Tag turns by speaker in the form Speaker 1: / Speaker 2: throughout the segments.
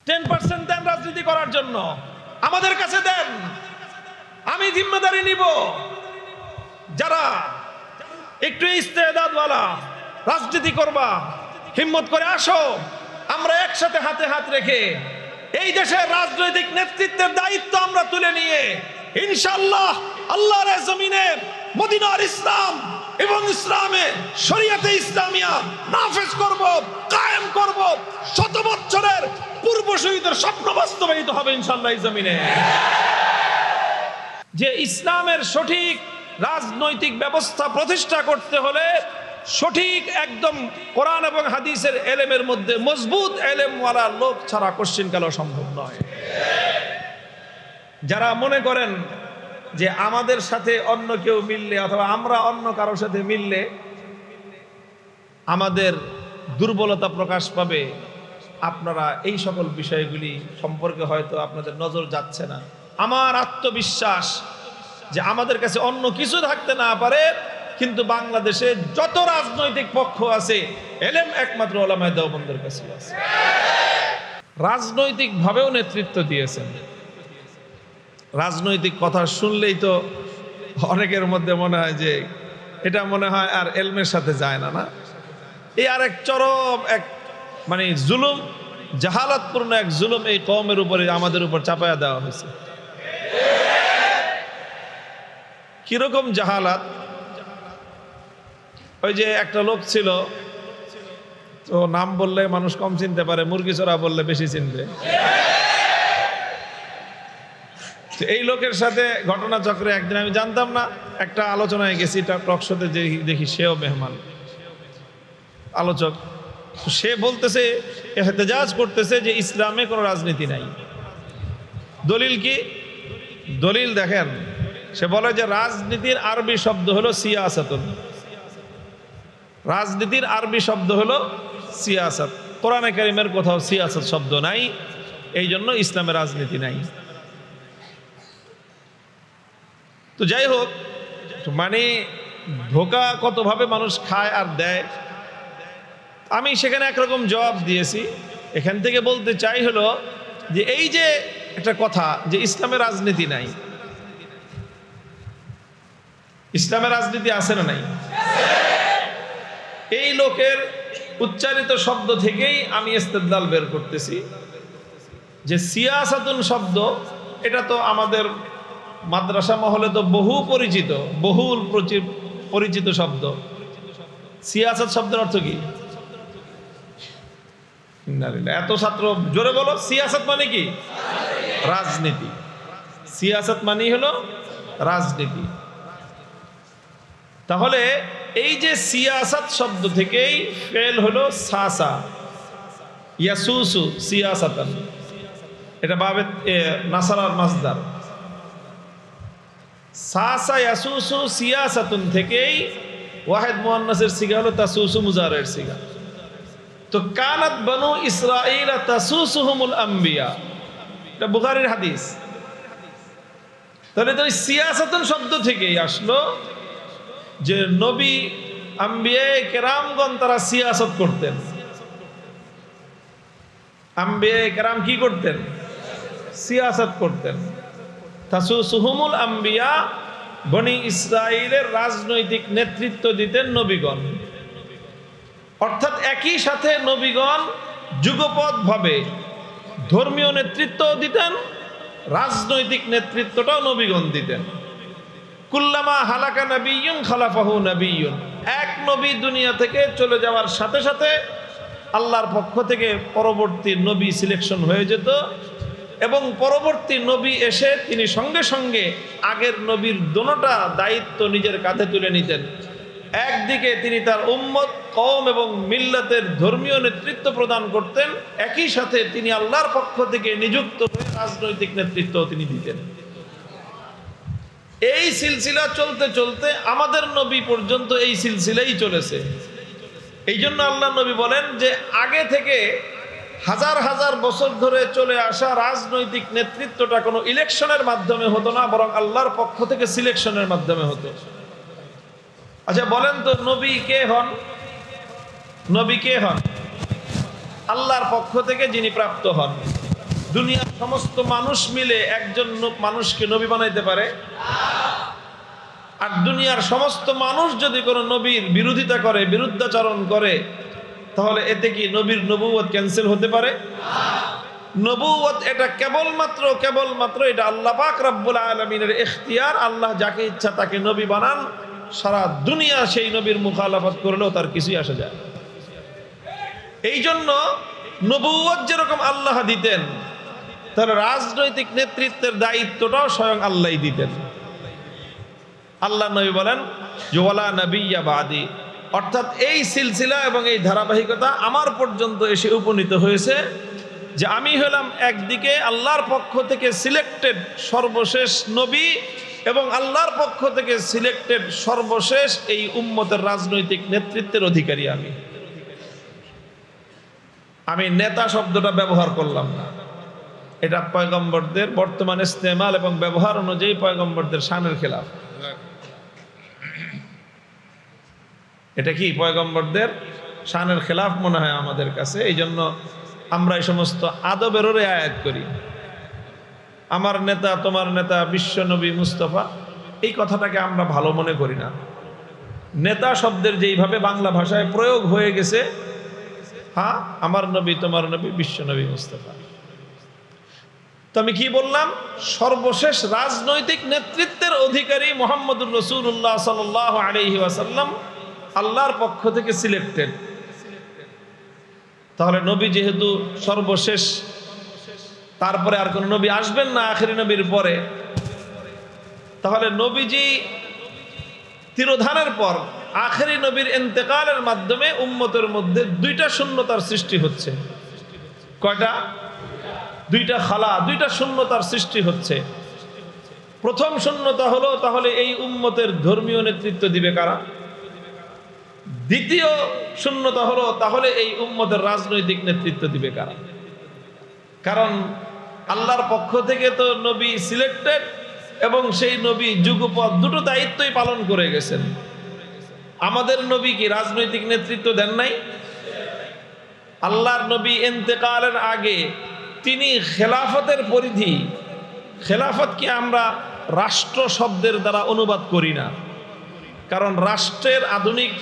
Speaker 1: 10% দেন রাজনীতি করার জন্য, আমাদের কাছে দেন, আমি জিম্মেদারি নিব। যারা একটু ইস্তেদাদওয়ালা রাজনীতি করবা, হিম্মত করে আসো, আমরা একসাথে হাতে হাত রেখে এই দেশের রাজনৈতিক নেতৃত্বের দায়িত্ব আমরা তুলে নিয়ে ইনশাআল্লাহ আল্লাহর জমিনে মদিনার ইসলাম এবং ইসলামে শরীয়তে ইসলামিয়া নাফেজ করব, কায়েম করব। 100 বছরের পূর্বসূরীদের স্বপ্ন বাস্তবায়িত হবে ইনশাআল্লাহ এই জমিনে। যে ইসলামের সঠিক রাজনৈতিক ব্যবস্থা প্রতিষ্ঠা করতে হলে সঠিক একদম কোরআন এবং হাদিসের এলেমের মধ্যে মজবুত এলেমওয়ালা লোক ছাড়া কোশ্চিনকালও সম্ভব নয়। যারা মনে করেন যে আমাদের সাথে অন্য কেউ মিললে অথবা আমরা অন্য কারোর সাথে মিললে আমাদের দুর্বলতা প্রকাশ পাবে, আপনারা এই সকল বিষয়গুলি সম্পর্কে হয়তো আপনাদের নজর যাচ্ছে না। আমার আত্মবিশ্বাস যে আমাদের কাছে অন্য কিছু থাকতে না পারে, কিন্তু বাংলাদেশে যত রাজনৈতিক পক্ষ আছে এলেম একমাত্র উলামায়ে দেওবন্দের কাছে আছে। রাজনৈতিক ভাবেও নেতৃত্ব দিয়েছেন। রাজনৈতিক কথা শুনলেই তো অনেকের মধ্যে মনে হয় যে এটা মনে হয় আর এলমের সাথে যায় না। না, এই আর এক চরম এক মানে জুলুম, জাহালাতপূর্ণ এক জুলুম এই কওমের উপরে আমাদের উপর চাপায়া দেওয়া হয়েছে। কিরকম জাহালাত? ওই যে একটা লোক ছিল, তো নাম বললে মানুষ কম চিনতে পারে, মুরগি চোরা বললে বেশি চিনবে। এই লোকের সাথে ঘটনাচক্রে একদিন আমি জানতাম না, একটা আলোচনায় গেছি, টক শোতে দেখি সেও মেহমান আলোচক। সে বলতেছে, এহতেজাজ করতেছে যে ইসলামে কোনো রাজনীতি নাই। দলিল কি? দলিল দেখেন, সে বলে যে রাজনীতির আরবি শব্দ হলো সিয়াসাতুন। রাজনীতির আরবি শব্দ হলো সিয়াসাত। কোরআনে কারিমের কোথাও সিয়াসাত শব্দ নাই, এই জন্য ইসলামে রাজনীতি নাই। তো যাই হোক, মানে ধোঁকা কতভাবে মানুষ খায় আর দেয়। আমি সেখানে একরকম জবাব দিয়েছি। এখান থেকে বলতে চাই হলো যে এই যে একটা কথা যে ইসলামে রাজনীতি নাই, ইসলামে রাজনীতি আছে না নাই? এই লোকের উচ্চারিত শব্দ থেকেই আমি ইস্তেদলাল বের করতেছি যে সিয়াসাতুন শব্দ, এটা তো আমাদের মাদ্রাসা মহলে তো বহু পরিচিত, বহুল পরিচিত শব্দ। সিয়াসাত শব্দের অর্থ কি? এত ছাত্র জোরে বলো, সিয়াসাত মানে কি? রাজনীতি। সিয়াসাত মানে হলো রাজনীতি। তাহলে এই যে সিয়াসাত শব্দ থেকেই ফেল হলো সাসা, ইয়াসুসু সিয়াসাতান, এটা বাবে নাসারার মাসদার। সাসা ইয়াসুসু সিয়াসাতুন থেকেই ওয়াহিদ মুআন্নাসের সিগা হলো তাসুসু মুজারের সিগা। তো কানাত বনু ইসরাঈল তাসুসুহুমুল আম্বিয়া, এটা বুখারীর হাদিস। তাহলে তো সিয়াসাতুন শব্দ থেকেই আসলো যে নবী আম্বিয়ায়ে কেরামগণ তারা সিয়াসত করতেন। আম্বিয়ায়ে কেরাম কি করতেন? সিয়াসত করতেন। তাসুসুহুমুল আম্বিয়া, বনি ইসরাইলের রাজনৈতিক নেতৃত্ব দিতেন নবীগণ। অর্থাৎ একই সাথে নবীগণ যুগপৎভাবে ধর্মীয় নেতৃত্বও দিতেন, রাজনৈতিক নেতৃত্বটাও নবীগণ দিতেন। কুল্লামা হালাকা নবিয়্যুন খালাফাহু নবিয়্যুন, এক নবী দুনিয়া থেকে চলে যাওয়ার সাথে সাথে আল্লাহর পক্ষ থেকে পরবর্তী নবী সিলেকশন হয়ে যেত, এবং পরবর্তী নবী এসে তিনি সঙ্গে সঙ্গে আগের নবীর দোনোটা দায়িত্ব নিজের কাঁধে তুলে নিতেন। একদিকে তিনি তার উম্মত, কওম এবং মিল্লাতের ধর্মীয় নেতৃত্ব প্রদান করতেন, একই সাথে তিনি আল্লাহর পক্ষ থেকে নিযুক্ত হয়ে রাজনৈতিক নেতৃত্ব তিনি দিতেন। এই সিলসিলা চলতে চলতে আমাদের নবী পর্যন্ত এই সিলসিলাই চলেছে। এই জন্য আল্লাহ নবী বলেন যে আগে থেকে হাজার হাজার বছর ধরে চলে আসা রাজনৈতিক নেতৃত্বটা কোনো ইলেকশনের মাধ্যমে হতো না, বরং আল্লাহর পক্ষ থেকে সিলেকশনের মাধ্যমে হতো। আচ্ছা বলেন তো, নবী কে হন? নবী কে হন? আল্লাহর পক্ষ থেকে যিনি প্রাপ্ত হন। দুনিয়ার সমস্ত মানুষ মিলে একজন মানুষকে নবী বানাইতে পারে? আর দুনিয়ার সমস্ত মানুষ যদি কোনো নবীর বিরোধিতা করে, বিরুদ্ধাচরণ করে, তাহলে এতে কি নবীর নবুয়ত ক্যান্সেল হতে পারে? নবুয়ত এটা কেবলমাত্র এটা আল্লাহ পাক রব্বুল আলামিনের ইখতিয়ার। আল্লাহ যাকে ইচ্ছা তাকে নবী বানান, সারা দুনিয়া সেই নবীর মুখালাফত করলেও তার কিছুই আসে যায়। এই জন্য নবুয়ত যেরকম আল্লাহ দিতেন, তাহলে রাজনৈতিক নেতৃত্বের দায়িত্বটাও স্বয়ং আল্লাহই দিতেন। আল্লাহ নবী বলেন যে ওয়ালা নাবিয়্যা বাদি, অর্থাৎ এই সিলসিলা এবং এই ধারাবাহিকতা আমার পর্যন্ত এসে উপনীত হয়েছে যে আমি হলাম একদিকে আল্লাহর পক্ষ থেকে সিলেক্টেড সর্বশেষ নবী এবং আল্লাহর পক্ষ থেকে সিলেক্টেড সর্বশেষ এই উম্মতের রাজনৈতিক নেতৃত্বের অধিকারী। আমি নেতা শব্দটা ব্যবহার করলাম না, এটা পয়গম্বরদের বর্তমান ইস্তেমাল এবং ব্যবহার অনুযায়ী পয়গম্বরদের শানের খেলাফ। এটা কি পয়গম্বরদের শানের খেলাফ মনে হয় আমাদের কাছে। এই জন্য আমরা এই সমস্ত আদবেরও রিয়ায়াত করি। আমার নেতা, তোমার নেতা, বিশ্ব নবী মুস্তাফা, এই কথাটাকে আমরা ভালো মনে করি না। নেতা শব্দের যেইভাবে বাংলা ভাষায় প্রয়োগ হয়ে গেছে, হ্যাঁ, আমার নবী, তোমার নবী, বিশ্ব নবী মুস্তাফা। তো আমি কি বললাম? সর্বশেষ রাজনৈতিক নেতৃত্বের অধিকারী মুহাম্মদুর রাসূলুল্লাহ সাল্লাল্লাহু আলাইহি ওয়াসাল্লাম আল্লাহর পক্ষ থেকে সিলেক্টেড। তাহলে নবী যেহেতু সর্বশেষ, তারপরে আর কোন নবী আসবেন না আখেরি নবীর পরে, তাহলে নবীজি তিরোধানের পর আখেরি নবীর ইন্তেকালের মাধ্যমে উম্মতের মধ্যে দুইটা শূন্যতার সৃষ্টি হচ্ছে। কয়টা? দুইটা খালা, দুইটা শূন্যতার সৃষ্টি হচ্ছে। প্রথম শূন্যতা হলো, তাহলে এই উম্মতের ধর্মীয় নেতৃত্ব দিবে কারা? দ্বিতীয় শূন্যতা হলো, তাহলে এই উম্মতের রাজনৈতিক নেতৃত্ব দিবে কারা? কারণ আল্লাহর পক্ষ থেকে তো নবী সিলেক্টেড এবং সেই নবী যুগপৎ দুটো দায়িত্বই পালন করে গেছেন। আমাদের নবী কি রাজনৈতিক নেতৃত্ব দেন নাই? আল্লাহর নবী ইন্তেকালের আগে তিনি খেলাফতের পরিধি, খেলাফতকে আমরা রাষ্ট্র শব্দের দ্বারা অনুবাদ করি না, কারণ রাষ্ট্রের আধুনিক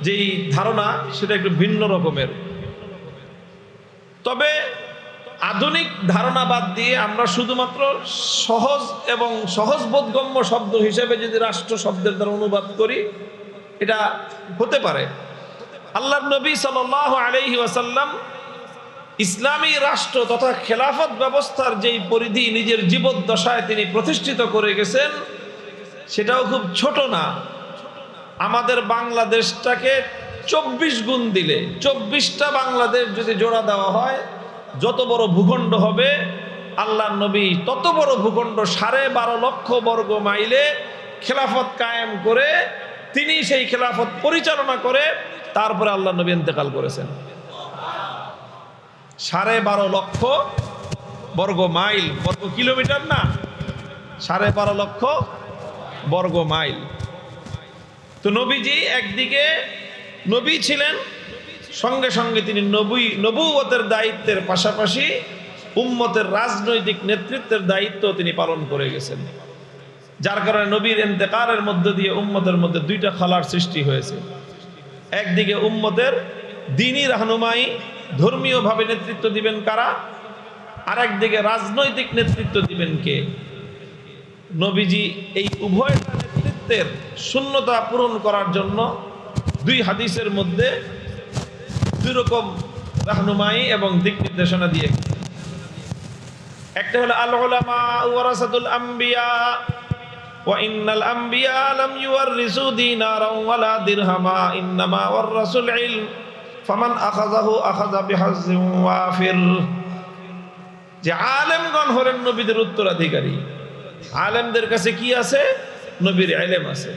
Speaker 1: যেই ধারণা সেটা একটু ভিন্ন রকমের। তবে আধুনিক ধারণা বাদ দিয়ে আমরা শুধুমাত্র সহজ এবং সহজবোধগম্য শব্দ হিসেবে যদি রাষ্ট্র শব্দের দ্বারা অনুবাদ করি, এটা হতে পারে। আল্লাহর নবী সাল্লাল্লাহু আলাইহি ওয়াসাল্লাম ইসলামী রাষ্ট্র তথা খেলাফত ব্যবস্থার যেই পরিধি নিজের জীবদ্দশায় তিনি প্রতিষ্ঠিত করে গেছেন, সেটাও খুব ছোট না। আমাদের বাংলাদেশটাকে 24 গুণ দিলে, 24টা বাংলাদেশ যদি জোড়া দেওয়া হয়, যত বড় ভূখণ্ড হবে, আল্লাহর নবী তত বড় ভূখণ্ড 12.5 লক্ষ বর্গ মাইলে খেলাফত কায়েম করে তিনি সেই খেলাফত পরিচালনা করে তারপরে আল্লাহর নবী ইন্তেকাল করেছেন। 12.5 লক্ষ বর্গ মাইল, বর্গ কিলোমিটার না, 12.5 লক্ষ বর্গ মাইল। তো নবীজি একদিকে নবী ছিলেন, সঙ্গে সঙ্গে তিনি নবুয়তের দায়িত্বের পাশাপাশি উম্মতের রাজনৈতিক নেতৃত্বের দায়িত্ব তিনি পালন করে গেছেন। যার কারণে নবীর ইন্তেকালের মধ্য দিয়ে উম্মতের মধ্যে দুইটা খালার সৃষ্টি হয়েছে। একদিকে উম্মতের দ্বীনি রাহনুমাই, ধর্মীয়ভাবে নেতৃত্ব দিবেন কারা, আর একদিকে রাজনৈতিক নেতৃত্ব দিবেন কে? নবীজি এই উভয় নেতৃত্বের শূন্যতা পূরণ করার জন্য দুই হাদিসের মধ্যে দুই রকম রাহনুমাই এবং দিক নির্দেশনা দিয়ে। একটা হলো আল উলামা ওয়ারাসাতুল আম্বিয়া ওয়া ইন্নাল আম্বিয়া লাম ইউওয়ারিসু দিনারাও ওয়ালা দিরহামা ইন্নামা ওয়ারাসুল ইলম ফামান আখাযাহু আখাযা বিহাজ্জিন ওয়াফির। যে আলেমগণ হলেন নবীদের উত্তরাধিকারী। আলেমদের কাছে কি আছে? নবীর ইলম আছে।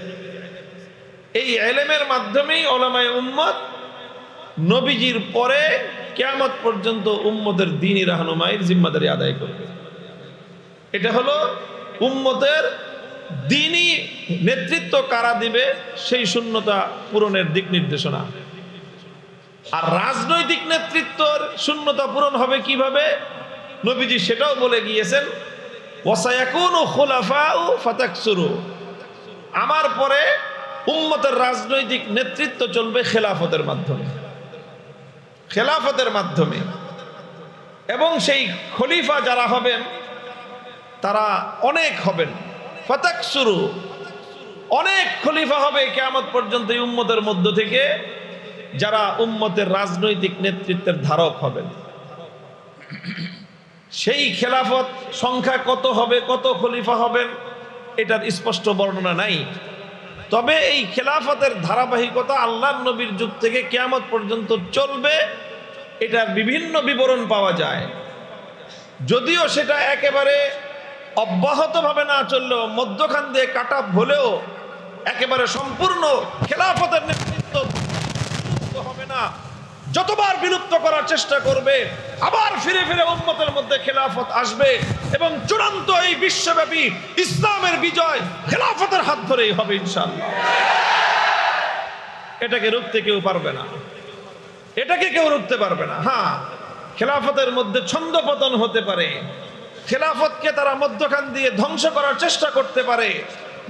Speaker 1: এই ইলমের মাধ্যমেই উলামায়ে উম্মত নবীজির পরে কিয়ামত পর্যন্ত উম্মতের দ্বীনি রাহনুমাইয়ের জিম্মাদারি আদায় করবে। এটা হলো উম্মতের দ্বীনি নেতৃত্ব কারা দিবে সেই শূন্যতা পূরণের দিক নির্দেশনা। আর রাজনৈতিক নেতৃত্বের শূন্যতা পূরণ হবে কিভাবে? নবীজি সেটাও বলে গিয়েছেন, ওয়াসায়াকুনু খুলাফাউ ফাতাকসুরু, আমার পরে উম্মতের রাজনৈতিক নেতৃত্ব চলবে খেলাফতের মাধ্যমে, খেলাফতের মাধ্যমে। এবং সেই খলিফা যারা হবেন তারা অনেক হবেন, ফাতাকসুরু, অনেক খলিফা হবে কিয়ামত পর্যন্ত এই উম্মতের মধ্য থেকে, যারা উম্মতের রাজনৈতিক নেতৃত্বের ধারক হবেন। সেই খেলাফত সংখ্যা কত হবে, কত খলিফা হবেন, এটার স্পষ্ট বর্ণনা নাই। তবে এই খেলাফতের ধারাবাহিকতা আল্লাহর নবীর যুগ থেকে কিয়ামত পর্যন্ত চলবে, এটার বিভিন্ন বিবরণ পাওয়া যায়। যদিও সেটা একেবারে অব্যাহতভাবে না চললেও, মধ্যখান দিয়ে কাটা হলেও একেবারে সম্পূর্ণ খেলাফতের নেতৃত্ব হবে না। যতবার বিলুপ্ত করার চেষ্টা করবে, আবার ফিরে ফিরে উম্মতের মধ্যে খেলাফত আসবে এবং চূড়ান্ত এই বিশ্বব্যাপী ইসলামের বিজয় খেলাফতের হাত ধরেই হবে ইনশাআল্লাহ। এটাকে রুখতে কেউ পারবে না, এটাকে কেউ রুখতে পারবে না। হ্যাঁ, খেলাফতের মধ্যে ছন্দপতন হতে পারে, খেলাফতকে তারা মধ্যখান দিয়ে ধ্বংস করার চেষ্টা করতে পারে।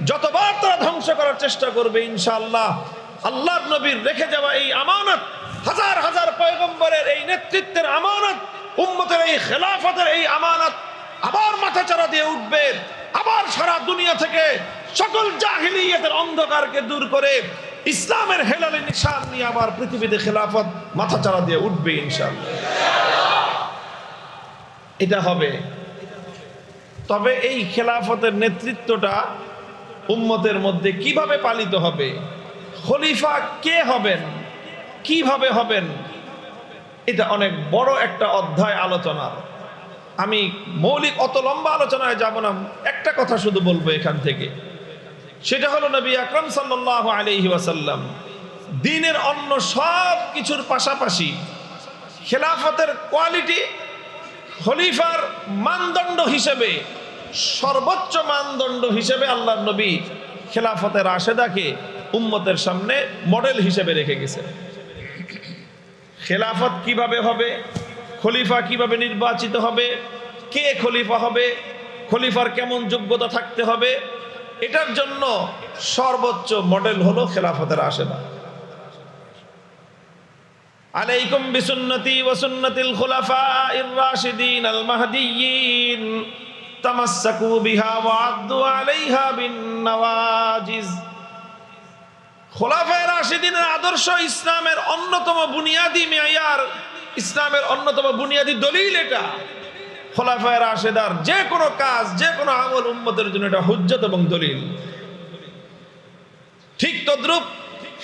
Speaker 1: যতবার তারা ধ্বংস করার চেষ্টা করবে ইনশাআল্লাহ আল্লাহর নবীর রেখে যাওয়া এই আমানত, হাজার হাজার পয়গম্বরের এই নেতৃত্বের আমানত, উম্মতের এই খেলাফতের এই আমানত আবার মাথাচাড়া দিয়ে উঠবে। আবার সারা দুনিয়া থেকে সকল জাহিলিয়াতের অন্ধকারকে দূর করে ইসলামের হেলালি নিশান নিয়ে আবার পৃথিবীতে খেলাফত মাথাচাড়া দিয়ে উঠবে ইনশাআল্লাহ। এটা হবে। তবে এই খেলাফতের নেতৃত্বটা উম্মতের মধ্যে কিভাবে পালিত হবে, খলিফা কে হবেন, কিভাবে হবেন, এটা অনেক বড় একটা অধ্যায় আলোচনার। আমি মৌলিক অত লম্বা আলোচনায় যাব না, একটা কথা শুধু বলবো এখান থেকে। সেটা হলো নবী আকরাম সাল্লাল্লাহু আলাইহি ওয়াসাল্লাম দ্বীনের অন্য সব কিছুর পাশাপাশি খেলাফতের কোয়ালিটি, খলিফার মানদণ্ড হিসেবে, সর্বোচ্চ মানদণ্ড হিসেবে আল্লাহর নবী খেলাফতের রাশেদাকে উম্মতের সামনে মডেল হিসেবে রেখে গেছেন। খেলাফত কিভাবে হবে, খলিফা কিভাবে নির্বাচিত হবে, কে খলিফা হবে, খলিফার কেমন যোগ্যতা থাকতে হবে, এটার জন্য সর্বোচ্চ মডেল হলো খেলাফতের রাশেদা। আলাইকুম বিসুন্নতি ওয়া সুন্নাতিল খুলাফাইর রাশিদিন আল মাহদিয়্যিন তামাসসাকু বিহা ওয়া আদ্দু আলাইহা বিন নওয়াজিজ। খোলাফায়ে রাশিদিনের আদর্শ ইসলামের অন্যতম বুনিয়াদি মেয়ার, ইসলামের অন্যতম বুনিয়াদি দলিল। এটা খোলাফায়ে রাশিদার যে কোনো কাজ, যে কোনো আমল উম্মতের জন্য এটা হুজ্জত এবং দলিল। ঠিক তদ্রূপ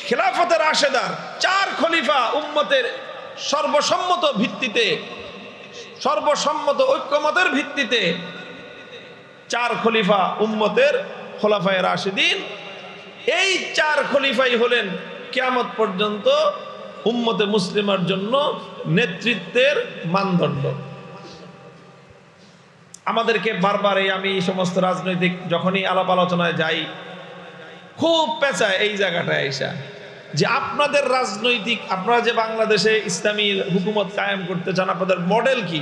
Speaker 1: খেলাফতে রাশেদার চার খলিফা উম্মতের সর্বসম্মত ভিত্তিতে, সর্বসম্মত ঐক্যমতের ভিত্তিতে চার খলিফা উম্মতের খোলাফায়ে রাশিদিন। এই চার খলিফাই হলেন কিয়ামত পর্যন্ত উম্মতে মুসলিমার জন্য নেতৃত্বের মানদণ্ড। আমাদেরকে বারবার আমি এই সমস্ত রাজনৈতিক যখনই আলাপ আলোচনায় যাই, খুব পেঁচায় এই জায়গাটায় আইসা যে আপনাদের রাজনৈতিক, আপনারা যে বাংলাদেশে ইসলামী হুকুমত কায়েম করতে চান, আপনাদের মডেল কি,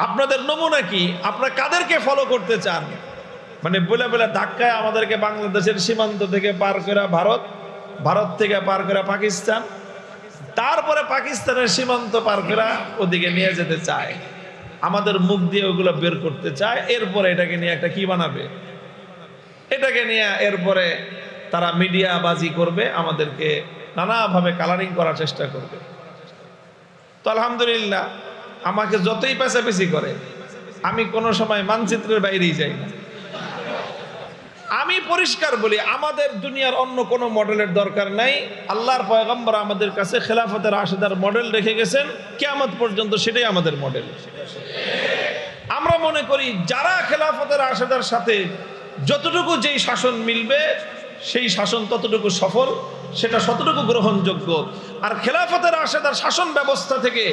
Speaker 1: আপনাদের নমুনা কি, আপনারা কাদেরকে ফলো করতে চান। মানে বলে বলে ধাক্কায় আমাদেরকে বাংলাদেশের সীমান্ত থেকে পার করে ভারত, ভারত থেকে পার করে পাকিস্তান, তারপরে পাকিস্তানের সীমান্ত পার করে ওদিকে নিয়ে যেতে চায়। আমাদের মুখ দিয়ে ওগুলো বের করতে চায়। এরপরে এটাকে নিয়ে একটা কি বানাবে, এটাকে নিয়ে এরপরে তারা মিডিয়া বাজি করবে, আমাদেরকে নানাভাবে কালারিং করার চেষ্টা করবে। তো আলহামদুলিল্লাহ, আমাকে যতই পেঁচাপেচি করে আমি কোনো সময় মানচিত্রের বাইরেই যাই না। আমি পরিষ্কার বলি, আমাদের দুনিয়ার অন্য কোনো মডেলের দরকার নাই। আল্লাহর পয়গম্বর আমাদের কাছে খেলাফতের রাশেদার মডেল রেখে গেছেন, কিয়ামত পর্যন্ত সেটাই আমাদের মডেল। আমরা মনে করি যারা খেলাফতের রাশেদার সাথে যতটুকু যেই শাসন মিলবে, সেই শাসন ততটুকু সফল, সেটা ততটুকু গ্রহণযোগ্য। আর খেলাফতের রাশেদার শাসন ব্যবস্থা থেকে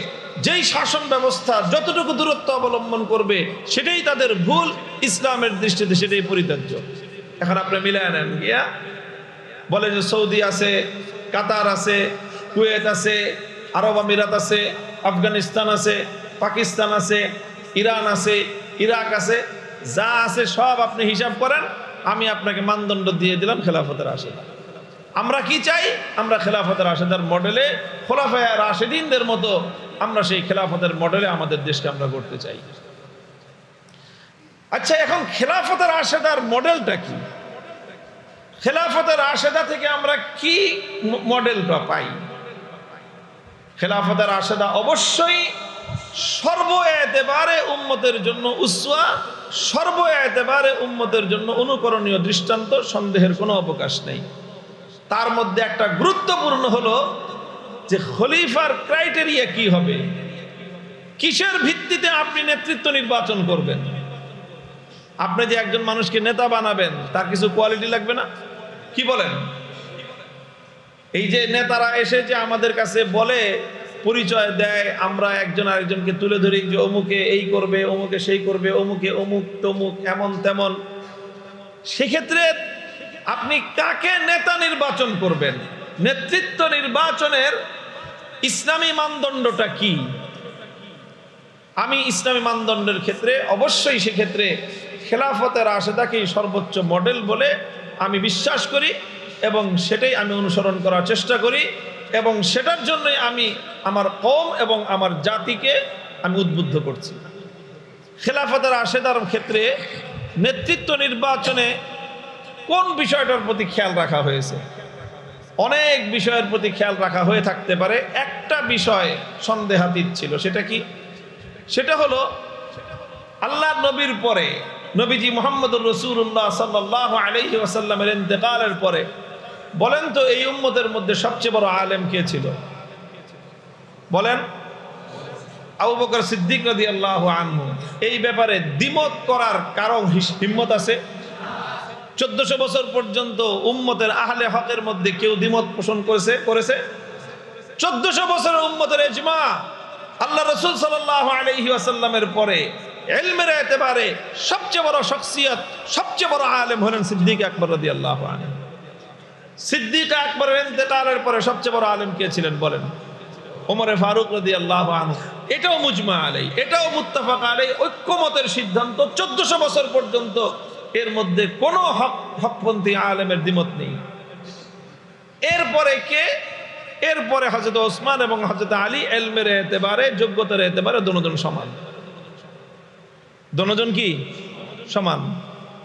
Speaker 1: যেই শাসন ব্যবস্থা যতটুকু দূরত্ব অবলম্বন করবে, সেটাই তাদের ভুল, ইসলামের দৃষ্টিতে সেটাই পরিত্যাজ্য। এখন আপনি মিলায় নেন গিয়া, বলে যে সৌদি আছে, কাতার আছে, কুয়েত আছে, আরব আমিরাত আছে, আফগানিস্তান আছে, পাকিস্তান আছে, ইরান আছে, ইরাক আছে, যা আছে সব আপনি হিসাব করেন, আমি আপনাকে মানদণ্ড দিয়ে দিলাম খেলাফতের রাশেদা। আমরা কি চাই? আমরা খেলাফতের রাশেদার মডেলে, খোলাফায়ে রাশেদিনদের মতো আমরা সেই খেলাফতের মডেলে আমাদের দেশকে আমরা গড়তে চাই। আচ্ছা, এখন খেলাফতের রাশেদার মডেলটা কি? খেলাফতের রাশেদা থেকে আমরা কি মডেলটা পাই? খেলাফতের রাশেদা অবশ্যই সর্ব এতেবারে উম্মতের জন্য উসওয়া, সর্ব এতেবারে উম্মতের জন্য অনুকরণীয় দৃষ্টান্ত, সন্দেহের কোনো অবকাশ নেই। তার মধ্যে একটা গুরুত্বপূর্ণ হলো যে খলিফার ক্রাইটেরিয়া কি হবে, কিসের ভিত্তিতে আপনি নেতৃত্ব নির্বাচন করবেন। আপনি যে একজন মানুষকে নেতা বানাবেন, তার কিছু কোয়ালিটি লাগবে না? কি বলেন? এই যে নেতারা এসে যে আমাদের কাছে বলে, পরিচয় দেয়, আমরা একজন আরেকজনকে তুলে ধরি যে অমুকে এই করবে, অমুকে সেই করবে, অমুকে অমুক তমুক এমন তেমন, সেক্ষেত্রে আপনি কাকে নেতা নির্বাচন করবেন? নেতৃত্ব নির্বাচনের ইসলামী মানদণ্ডটা কি? আমি ইসলামী মানদণ্ডের ক্ষেত্রে অবশ্যই সেক্ষেত্রে খেলাফতের রাশেদাকেই সর্বোচ্চ মডেল বলে আমি বিশ্বাস করি এবং সেটাই আমি অনুসরণ করার চেষ্টা করি এবং সেটার জন্যই আমি আমার কওম এবং আমার জাতিকে আমি উদ্বুদ্ধ করছি। খেলাফতের রাশেদার ক্ষেত্রে নেতৃত্ব নির্বাচনে কোন বিষয়টার প্রতি খেয়াল রাখা হয়েছে? অনেক বিষয়ের প্রতি খেয়াল রাখা হয়ে থাকতে পারে, একটা বিষয় সন্দেহাতীত ছিল। সেটা কি? সেটা হলো আল্লাহ নবীর পরে, নবীজি মুহাম্মদুর রাসূলুল্লাহ সাল্লাল্লাহু আলাইহি ওয়াসাল্লামের ইন্তেকালের পরে বলেন তো এই উম্মতের মধ্যে সবচেয়ে বড় আলেম কে ছিল? বলেন। আবু বকর সিদ্দিক রাদিয়াল্লাহু আনহু। এই ব্যাপারে দ্বিমত করার কারো হিম্মত আছে? 1400 বছর পর্যন্ত উম্মতের আহলে হকের মধ্যে কেউ দ্বিমত পোষণ করেছে? 1400 বছরের উম্মতের ইজমা। আল্লাহ রাসূল সাল্লাল্লাহু আলাইহি ওয়াসাল্লামের পরে ইলমের এতেবারে সবচেয়ে বড় শখসিয়ত, সবচেয়ে বড় আলেম হলেন সিদ্দিক আকবর রাদিয়াল্লাহু আনহু। সিদ্দিক আকবরের ইন্তেকালের পরে সবচেয়ে বড় আলেম কে ছিলেন বলেন? ওমর ফারুক রাদিয়াল্লাহু আনহু। এটাও মুজমা আলাইহি, এটাও মুত্তাফাক আলাইহি, ঐক্যমতের সিদ্ধান্ত। 1400 বছর পর্যন্ত এর মধ্যে কোনো হকপন্থী আলেমের দ্বিমত নেই। এরপরে কে? এরপরে হযরত ওসমান এবং হযরত আলী ইলমের এতেবারে, যোগ্যতার এতেবারে দুজন সমান। দুজন কি সমান?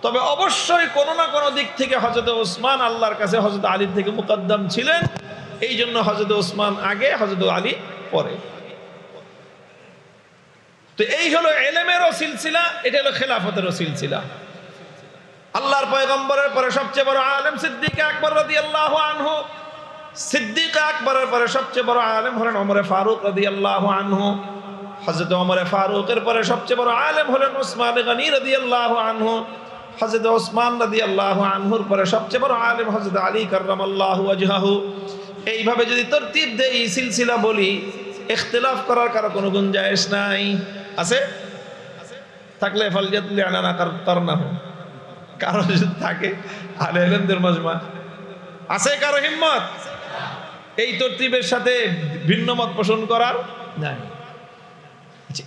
Speaker 1: তবে অবশ্যই কোনো না কোনো দিক থেকে হযরত ওসমান আল্লাহর কাছে হযরত আলীর থেকে মুকদ্দম ছিলেন। এই জন্য হযরত ওসমান আগে, হযরত আলী পরে। তো এই হলো ইলমেরও সিলসিলা, এটা হলো খেলাফতেরও সিলসিলা। আল্লাহর পয়গম্বরের পরে সবচেয়ে বড় আলেম সিদ্দিক আকবর রাদিয়াল্লাহু আনহু। সিদ্দিক আকবরের পরে সবচেয়ে বড় আলেম হলেন ওমর ফারুক রাদিয়াল্লাহু আনহু। হযরত ওমর ফারুকের পরে সবচেয়ে বড় আলেম হলেন ওসমান গনি রাদিয়াল্লাহু আনহু। হযরত ওসমান রাদিয়াল্লাহু আনহুর পরে সবচেয়ে বড় আলেম হযরত আলী কাররামাল্লাহু ওয়াজহাহু। এইভাবে যদি তরতিব দেই, সিলসিলা বলি, ইখতিলাফ করার কারো কোনো গুঞ্জাইশ নাই। আছে? থাকলে ফালজাতুল আনানা কারনাহু। কারো যদি থাকে আহলে ইলমদের মাজমা আছে, কারো হিম্মত এই তরতিবের সাথে ভিন্ন মত পোষণ করার নাই।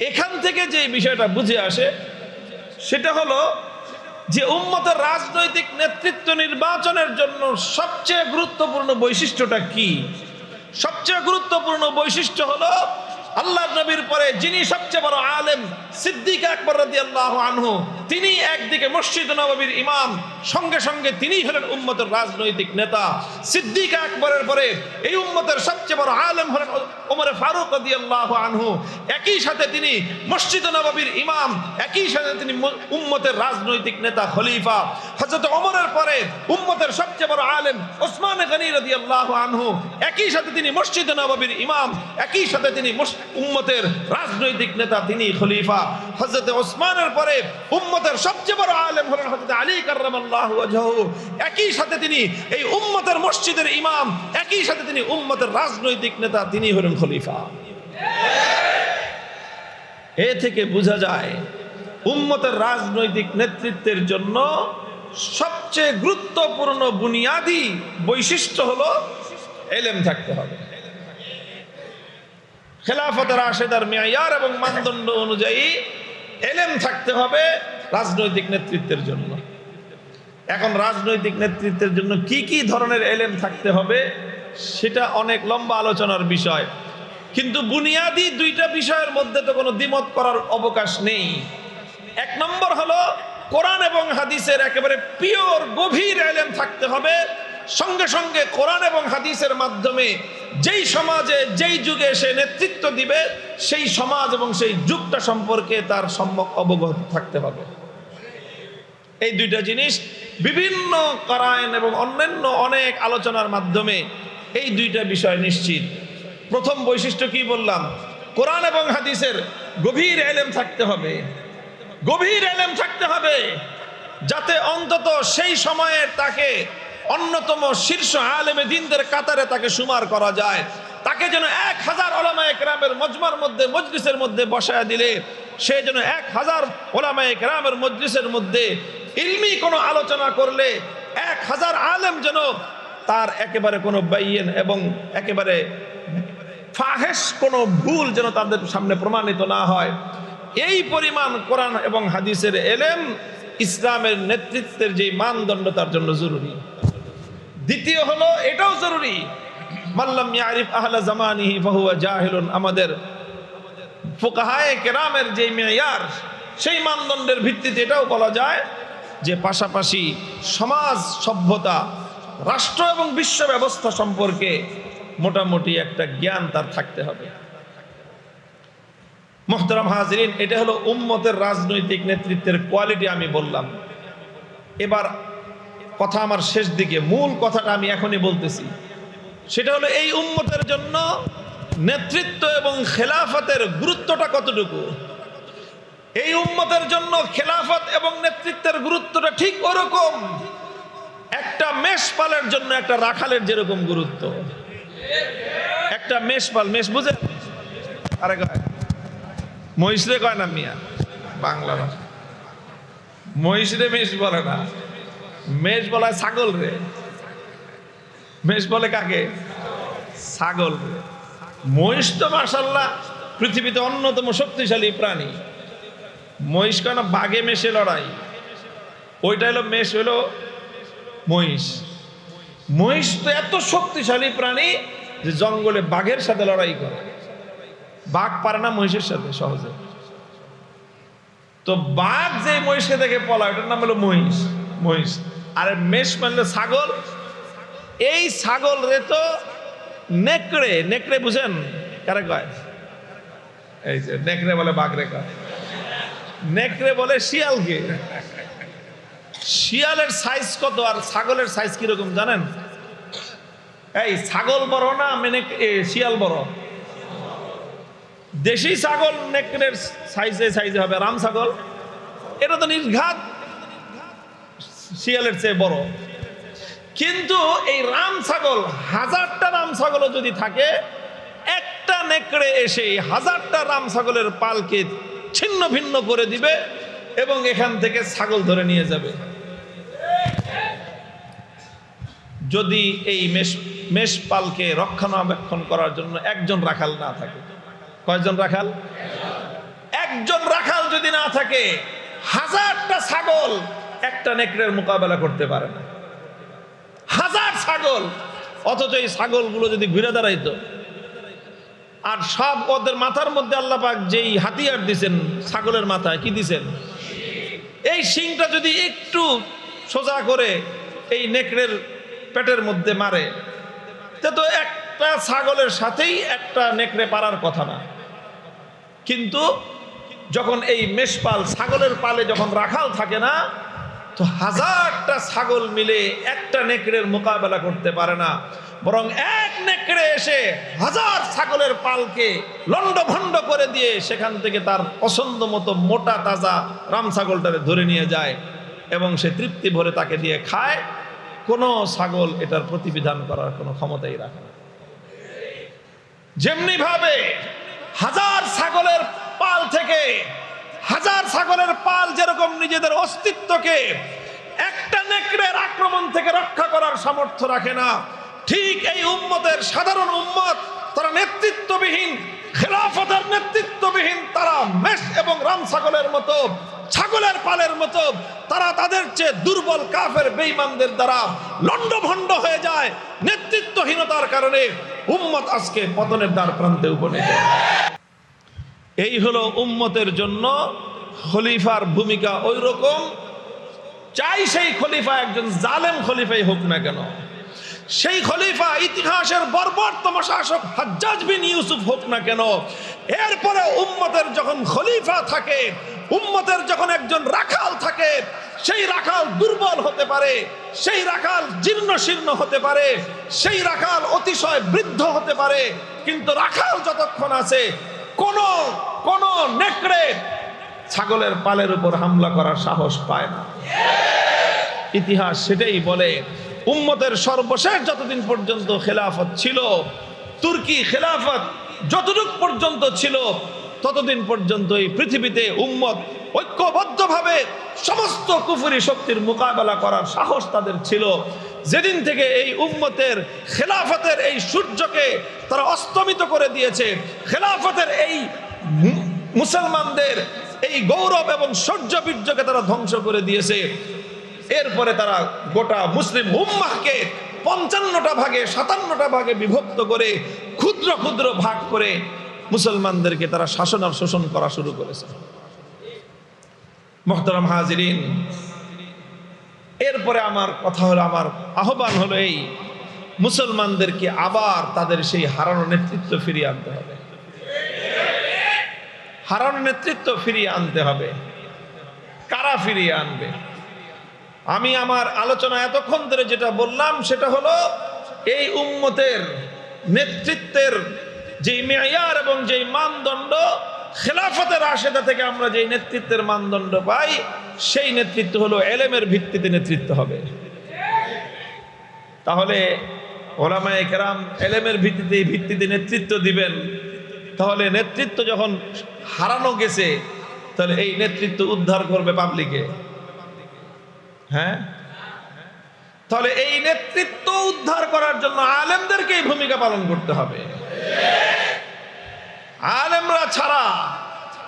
Speaker 1: এখান থেকে যে বিষয়টা বুঝে আসে সেটা হলো যে উম্মতের রাজনৈতিক নেতৃত্ব নির্বাচনের জন্য সবচেয়ে গুরুত্বপূর্ণ বৈশিষ্ট্যটা কি? সবচেয়ে গুরুত্বপূর্ণ বৈশিষ্ট্য হলো আল্লাহর নবীর পরে যিনি সবচেয়ে বড় আলেম সিদ্দিক আকবর রাদিয়াল্লাহু আনহু, তিনি একদিকে মসজিদ নববীর ইমাম, সঙ্গে সঙ্গে তিনিই হলেন উম্মতের রাজনৈতিক নেতা। সিদ্দিক আকবরের পরে এই উম্মতের সবচেয়ে বড় আলেম হলেন ওমর ফারুক রাদিয়াল্লাহু আনহু। একই সাথে তিনি মসজিদ নববীর ইমাম, একই সাথে তিনি উম্মতের রাজনৈতিক নেতা, খলিফা। হযরত ওমরের পরে উম্মতের সবচেয়ে বড় আলেম ওসমান গনি রাদিয়াল্লাহু আনহু। একই সাথে তিনি মসজিদ নববীর ইমাম, একই সাথে তিনি উম্মতের রাজনৈতিক নেতা, তিনি খলিফা। হযরত ওসমানের পরে উম্মতের সবচেয়ে বড় আলেম হলেন হযরত আলী কাররামাল্লাহু ওয়াজহাহু। একই সাথে তিনি এই উম্মতের মসজিদের ইমাম, একই সাথে তিনি উম্মতের রাজনৈতিক নেতা, তিনি হলেন খলিফা। এ থেকে বোঝা যায় উম্মতের রাজনৈতিক নেতৃত্বের জন্য সবচেয়ে গুরুত্বপূর্ণ বুনিয়াদি বৈশিষ্ট্য হলো ইলম থাকতে হবে। খেলাফতে রাশেদার মেয়ার এবং মানদণ্ড অনুযায়ী এলেম থাকতে হবে রাজনৈতিক নেতৃত্বের জন্য। এখন রাজনৈতিক নেতৃত্বের জন্য কি কি ধরনের এলেম থাকতে হবে সেটা অনেক লম্বা আলোচনার বিষয়, কিন্তু বুনিয়াদি দুইটা বিষয়ের মধ্যে তো কোনো দ্বিমত করার অবকাশ নেই। এক নম্বর হলো কোরআন এবং হাদিসের একেবারে পিওর গভীর এলেম থাকতে হবে। সঙ্গে সঙ্গে কোরআন এবং হাদিসের মাধ্যমে যেই সমাজে যেই যুগে সে নেতৃত্ব দিবে সেই সমাজ এবং সেই যুগটা সম্পর্কে তার সম্যক অবগত থাকতে হবে। এই দুইটা জিনিস বিভিন্ন কারাইন এবং অন্যান্য অনেক আলোচনার মাধ্যমে এই দুইটা বিষয় নিশ্চিত। প্রথম বৈশিষ্ট্য কি বললাম? কোরআন এবং হাদিসের গভীর এলেম থাকতে হবে। গভীর এলেম থাকতে হবে যাতে অন্তত সেই সময়ে তাকে অন্যতম শীর্ষ আলেমে দ্বীনদের কাতারে তাকে শুমার করা যায়। তাকে যেন 1000 ওলামায়ে কেরামের মজমার মধ্যে মজলিসের মধ্যে বসায়া দিলে সে যেন 1000 ওলামায়ে কেরামের মজলিসের মধ্যে ইলমি কোনো আলোচনা করলে 1000 আলেম যেন তার একেবারে কোনো বাইয়িন এবং একেবারে ফাহেশ কোনো ভুল যেন তাদের সামনে প্রমাণিত না হয়। এই পরিমাণ কোরআন এবং হাদিসের এলেম ইসলামের নেতৃত্বের যে মানদণ্ড তার জন্য জরুরি। দ্বিতীয় হলো এটাও জরুরি, মাল্লাম ইয়ারিফ আহলা জামানিহি ফাহুয়া জাহিলুন। আমাদের ফুকাহায়ে কেরামের যে মেয়ার সেই মানদণ্ডের ভিত্তিতে এটাও বলা যায় যে পাশাপাশি সমাজ সভ্যতা রাষ্ট্র এবং বিশ্ব ব্যবস্থা সম্পর্কে মোটামুটি একটা জ্ঞান তার থাকতে হবে। মুহতারাম হাজিরিন, এটা হলো উম্মতের রাজনৈতিক নেতৃত্বের কোয়ালিটি আমি বললাম। এবার কথা আমার শেষ দিকে, মূল কথাটা আমি এখনই বলতেছি, সেটা হলো এই উম্মতের জন্য নেতৃত্ব এবং খেলাফতের গুরুত্বটা কতটুকু। এই উম্মতের জন্য খেলাফত এবং নেতৃত্বের গুরুত্বটা ঠিক ওরকম একটা মেষপালের জন্য একটা রাখালের যেরকম গুরুত্ব। একটা মেষপাল, মেষ বুঝে? আরে কয় মহিষরে কয় না মিয়া, বাংলা ভাষা মহিষরে মেষ বলে না, মেষ বলা ছাগল রে। মেষ বলে কাকে? ছাগল রে। মহিষ তো মাশাআল্লাহ পৃথিবীতে অন্যতম শক্তিশালী প্রাণী। মহিষ কেন বাঘে মেষে লড়াই, ওইটা হলো মেষ, হলো মহিষ। মহিষ তো এত শক্তিশালী প্রাণী যে জঙ্গলে বাঘের সাথে লড়াই করে। বাঘ পারে না মহিষের সাথে সহজে। তো বাঘ যে মহিষকে দেখে পলায় ওটার নাম হলো মহিষ। মহিষ আর মেষ মানলে ছাগল। এই ছাগল রে তো নেকড়ে, নেকড়ে বুঝেন কারে কয়? এই যে নেকড়ে বলে বাঘ রে কয়, নেকড়ে বলে শিয়ালকে। শিয়ালের সাইজ কত আর ছাগলের সাইজ কিরকম জানেন? এই ছাগল বড় না মানে শিয়াল বড়? দেশি ছাগল নেকড়ের সাইজে সাইজে হবে। রাম ছাগল এটা তো নির্ঘাত শিয়ালের চেয়ে বড়। কিন্তু এই রাম ছাগল, 1000টা রাম ছাগলও যদি থাকে, একটা নেকড়ে এসে 1000টা রাম ছাগলের পালকে ছিন্ন ভিন্ন করে দিবে এবং এখান থেকে ছাগল ধরে নিয়ে যাবে। যদি এই মেষ পালকে রক্ষণাবেক্ষণ করার জন্য একজন রাখাল না থাকে। কয়জন রাখাল? একজন রাখাল যদি না থাকে, 1000টা ছাগল একটা নেকড়ের মোকাবেলা করতে পারে না। 1000 ছাগল, অথচ এই ছাগলগুলো যদি ঘুরে দাঁড়াইতো আর সব ওদের মাথার মধ্যে আল্লাহ পাক যেই হাতিয়ার দিছেন ছাগলের মাথায়, কি দিছেন? এই শিংটা যদি একটু সোজা করে এই নেকড়ের পেটের মধ্যে মারে, তো একটা ছাগলের সাথেই একটা নেকড়ে পারার কথা না। কিন্তু যখন এই মেষপাল ছাগলের পালে যখন রাখাল থাকে না, তো 1000টা ছাগল মিলে একটা নেকড়ের মোকাবেলা করতে পারে না, বরং এক নেকড়ে এসে 1000 ছাগলের পালকে লন্ডভন্ড করে দিয়ে সেখান থেকে তার পছন্দ মতো মোটা তাজা রাম ছাগলটারে ধরে নিয়ে যায় এবং সে তৃপ্তি ভরে তাকে দিয়ে খায়। কোনো ছাগল এটার প্রতিবিধান করার কোনো ক্ষমতাই রাখে না। যেমনি ভাবে 1000 ছাগলের পাল থেকে 1000 ছাগলের পাল যেরকম নিজেদের অস্তিত্বকে একটা নেকড়ের আক্রমণ থেকে রক্ষা করার সামর্থ্য রাখে না, ঠিক এই উম্মতের সাধারণ উম্মত তারা নেতৃত্ববিহীন খেলাফতের নেতৃত্ববিহীন তারা মেষ এবং রাম ছাগলের মতো, ছাগলের পালের মতো তারা তাদের চেয়ে দুর্বল কাফের বেঈমানদের দ্বারা লণ্ডভণ্ড হয়ে যায়। নেতৃত্বহীনতার কারণে উম্মত আজকে পতনের দ্বার প্রান্তে উপনীত। এই হলো উম্মতের জন্য খলিফার ভূমিকা। ওই রকম চাই সেই খলিফা একজন জালেম খলিফাই হোক না কেন, সেই খলিফা ইতিহাসের বর্বরতম শাসক হাজ্জাজ বিন ইউসুফ হোক না কেন, এরপরে উম্মতের যখন খলিফা থাকে, উম্মতের যখন একজন রাখাল থাকে, সেই রাখাল দুর্বল হতে পারে, সেই রাখাল জীর্ণ শীর্ণ হতে পারে, সেই রাখাল অতিশয় বৃদ্ধ হতে পারে, কিন্তু রাখাল যতক্ষণ আছে কোন নেকড়ে ছাগলের পালের উপর হামলা করার সাহস পায় না। ইতিহাস সেটাই বলে। উম্মতের সর্বশেষ যতদিন পর্যন্ত খেলাফত ছিল, তুর্কি খেলাফত যতটুক পর্যন্ত ছিল, ততদিন পর্যন্ত এই পৃথিবীতে উম্মত ঐক্যবদ্ধভাবে সমস্ত কুফরি শক্তির মোকাবেলা করার সাহস তাদের ছিল। যেদিন থেকে এই উম্মতের খেলাফতের এই সূর্যকে তারা অস্তমিত করে দিয়েছে, খেলাফতের এই মুসলমানদের এই গৌরব এবং শৌর্যবীর্যকে তারা ধ্বংস করে দিয়েছে, এরপরে তারা গোটা মুসলিম উম্মাহকে 55টা ভাগে 57টা ভাগে বিভক্ত করে ক্ষুদ্র ক্ষুদ্র ভাগ করে মুসলমানদেরকে তারা শাসন আর শোষণ করা শুরু করেছে। মুহতারাম হাজিরিন, এরপরে আমার কথা হলো, আমার আহ্বান হলো এই মুসলমানদেরকে আবার তাদের সেই হারানো নেতৃত্ব ফিরিয়ে আনতে হবে। হারানো নেতৃত্ব ফিরিয়ে আনতে হবে। কারা ফিরিয়ে আনবে? আমি আমার আলোচনা এতক্ষণ ধরে যেটা বললাম সেটা হলো এই উম্মতের নেতৃত্বের যে মেয়ার এবং যে মানদণ্ড, খেলাফতের রাশেদা থেকে আমরা যে নেতৃত্বের মানদণ্ড পাই, সেই নেতৃত্ব হলো এলেমের ভিত্তিতে নেতৃত্ব হবে। তাহলে ওলামায়ে কেরাম এলেমের ভিত্তিতে নেতৃত্ব দিবেন। তাহলে নেতৃত্ব যখন হারানো গেছে, তাহলে এই নেতৃত্ব উদ্ধার করবে পাবলিকে। হ্যাঁ, তাহলে এই নেতৃত্ব উদ্ধার করার জন্য আলেমদেরকেই ভূমিকা পালন করতে হবে। আলেমরা ছাড়া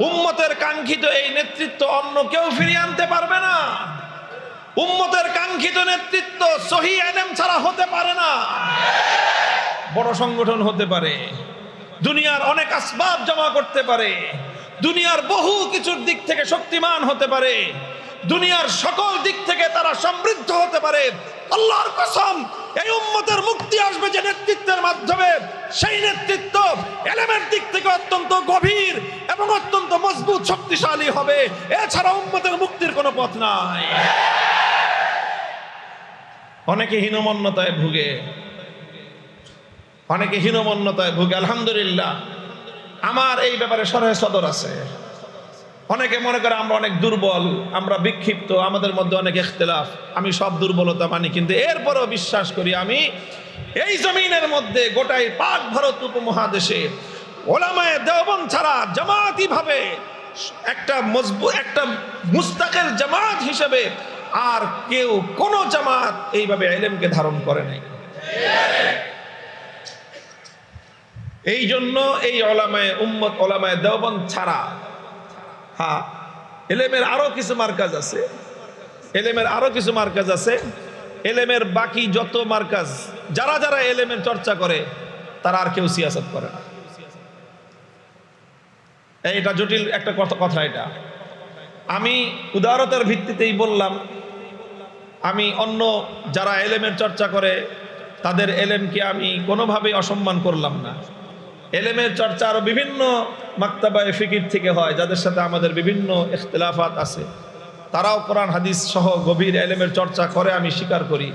Speaker 1: উম্মতের কাঙ্ক্ষিত এই নেতৃত্ব অন্য কেউ ফিরিয়ে আনতে পারবে না। উম্মতের কাঙ্ক্ষিত নেতৃত্ব সহি আলেম ছাড়া হতে পারে না। বড় সংগঠন হতে পারে, দুনিয়ার অনেক আসবাব জমা করতে পারে, দুনিয়ার বহু কিছুর দিক থেকে শক্তিমান হতে পারে, দুনিয়ার সকল দিক থেকে তারা সমৃদ্ধ হতে পারে। আল্লাহর কসম, এই উম্মতের মুক্তি আসবে যে নেতৃত্বের মাধ্যমে, সেই নেতৃত্ব এলেমের দিক থেকে অত্যন্ত গভীর এবং অত্যন্ত মজবুত শক্তিশালী হবে। এছাড়া উম্মতের মুক্তির কোনো পথ নাই। অনেকে হীনমন্যতায় ভুগে, অনেকে হীনমন্যতায় ভুগে। আলহামদুলিল্লাহ, আমার এই ব্যাপারে সরহে সদর আছে। অনেকে মনে করে আমরা অনেক দুর্বল, আমরা বিক্ষিপ্ত, আমাদের মধ্যে অনেক ইখতিলাফ। আমি সব দুর্বলতা মানি, কিন্তু এরপরেও বিশ্বাস করি আমি এই জমিনের মধ্যে গোটাই পাক ভারত উপমহাদেশে ওলামায়ে দেওবন্দ ছাড়া জামাতি ভাবে একটা মজবুত, একটা মুস্তাকিল জামাত হিসেবে আর কেউ কোন জামাত এইভাবে ইলমকে ধারণ করে নাই। এই জন্য এই ওলামায়ে উম্মত, ওলামায়ে দেওবন্দ ছাড়া, হ্যাঁ, এলেমের আরো কিছু মার্কাজ আছে, এলেমের আরো কিছু মার্কাজ আছে। এলেমের বাকি যত মার্কাজ, যারা যারা এলেমের চর্চা করে তারা আর কেউ সিয়াসত করে না। এটা জটিল একটা কথা। এটা আমি উদারতার ভিত্তিতেই বললাম। আমি অন্য যারা এলেমের চর্চা করে তাদের এলেমকে আমি কোনোভাবেই অসম্মান করলাম না। এলেমের চর্চা আরো বিভিন্ন মাকতাবায়ে ফিকির থেকে হয়, যাদের সাথে আমাদের বিভিন্ন ইখতিলাফাত আছে। তারাও কোরআন হাদিস সহ গভীর এলেমের চর্চা করে, আমি স্বীকার করি।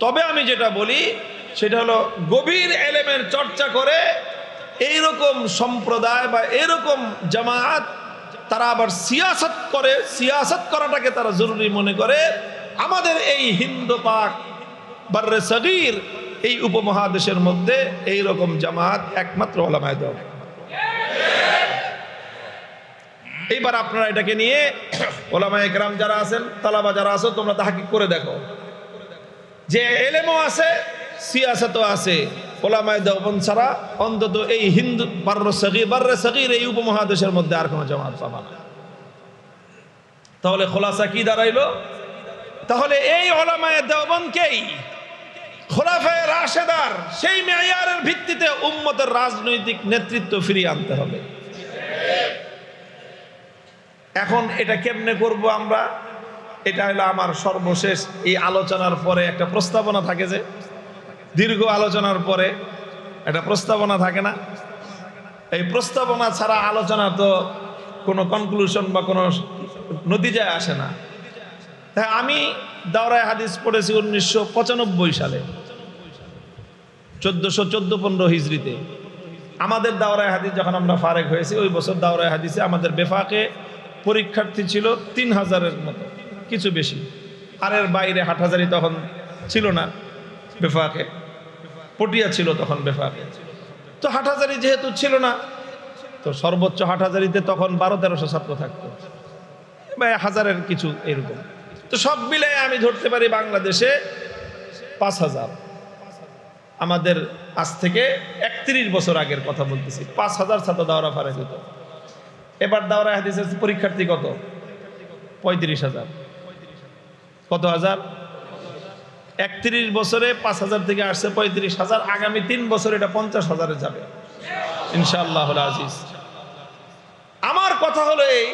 Speaker 1: তবে আমি যেটা বলি সেটা হলো, গভীর এলেমের চর্চা করে এইরকম সম্প্রদায় বা এরকম জামাত তারা আবার সিয়াসত করে, সিয়াসত করাটাকে তারা জরুরি মনে করে। আমাদের এই হিন্দ পাক বাররে সগীর এই উপমহাদেশের মধ্যে এই রকম জামাত একমাত্র ওলামায়ে দেওবন্দ। এইবার আপনারা এটাকে নিয়ে ওলামায়ে কেরাম যারা আছেন, তালাবা যারা আছো, তোমরা তাহকিক করে দেখো যে এলেমও আছে, সিয়াসতও আছে, ওলামায়ে দেওবন্দ ছাড়া অন্তত এই হিন্দু বাররে সগীর এই উপমহাদেশের মধ্যে আর কোনো জামাত পাবা না। তাহলে খোলাসা কি দাঁড়াইলো? তাহলে এই ওলামায়ে দেওবন্দকেই খোলাফায়ে রাশেদার সেই মেয়ারের ভিত্তিতে উম্মতের রাজনৈতিক নেতৃত্ব ফিরিয়ে আনতে হবে। এখন এটা কেমনে করব আমরা? এটা হলো আমার সর্বশেষ এই আলোচনার পরে একটা প্রস্তাবনা থাকে, যে দীর্ঘ আলোচনার পরে একটা প্রস্তাবনা থাকে না? এই প্রস্তাবনা ছাড়া আলোচনা তো কোনো কনক্লুশন বা কোনো নতিজায় আসে না। তাই আমি দাওরায়ে হাদিস পড়েছি 1995 সালে, 1414-15 হিজরিতে। আমাদের দাওরায়ে হাদিস যখন আমরা ফারেক হয়েছি, ওই বছর দাওরায়ে হাদিসে আমাদের বেফাকে পরীক্ষার্থী ছিল 3000-এর মতো, কিছু বেশি। আর এর বাইরে হাটহাজারি তখন ছিল না বেফাকে, পটিয়া ছিল তখন বেফাকে। তো হাটহাজারি যেহেতু ছিল না, তো সর্বোচ্চ হাটহাজারিতে তখন 1200-1300 ছাত্র থাকতো, বা 1000-এর কিছু এরকম। তো সব মিলে আমি ধরতে পারি বাংলাদেশে 5000। আমাদের আজ থেকে 31 বছর আগের কথা বলতেছি, 5000 ছাত্র দাওরা ফারেক হতো। এবার দাওরায়ে হাদিসের পরীক্ষার্থী কত? 35,000। কত হাজার? 31 বছরে 5000 থেকে আসছে 35,000। আগামী 3 বছর এটা 50,000-এ যাবে ইনশাআল্লাহুল আজিজ। আমার কথা হলো এই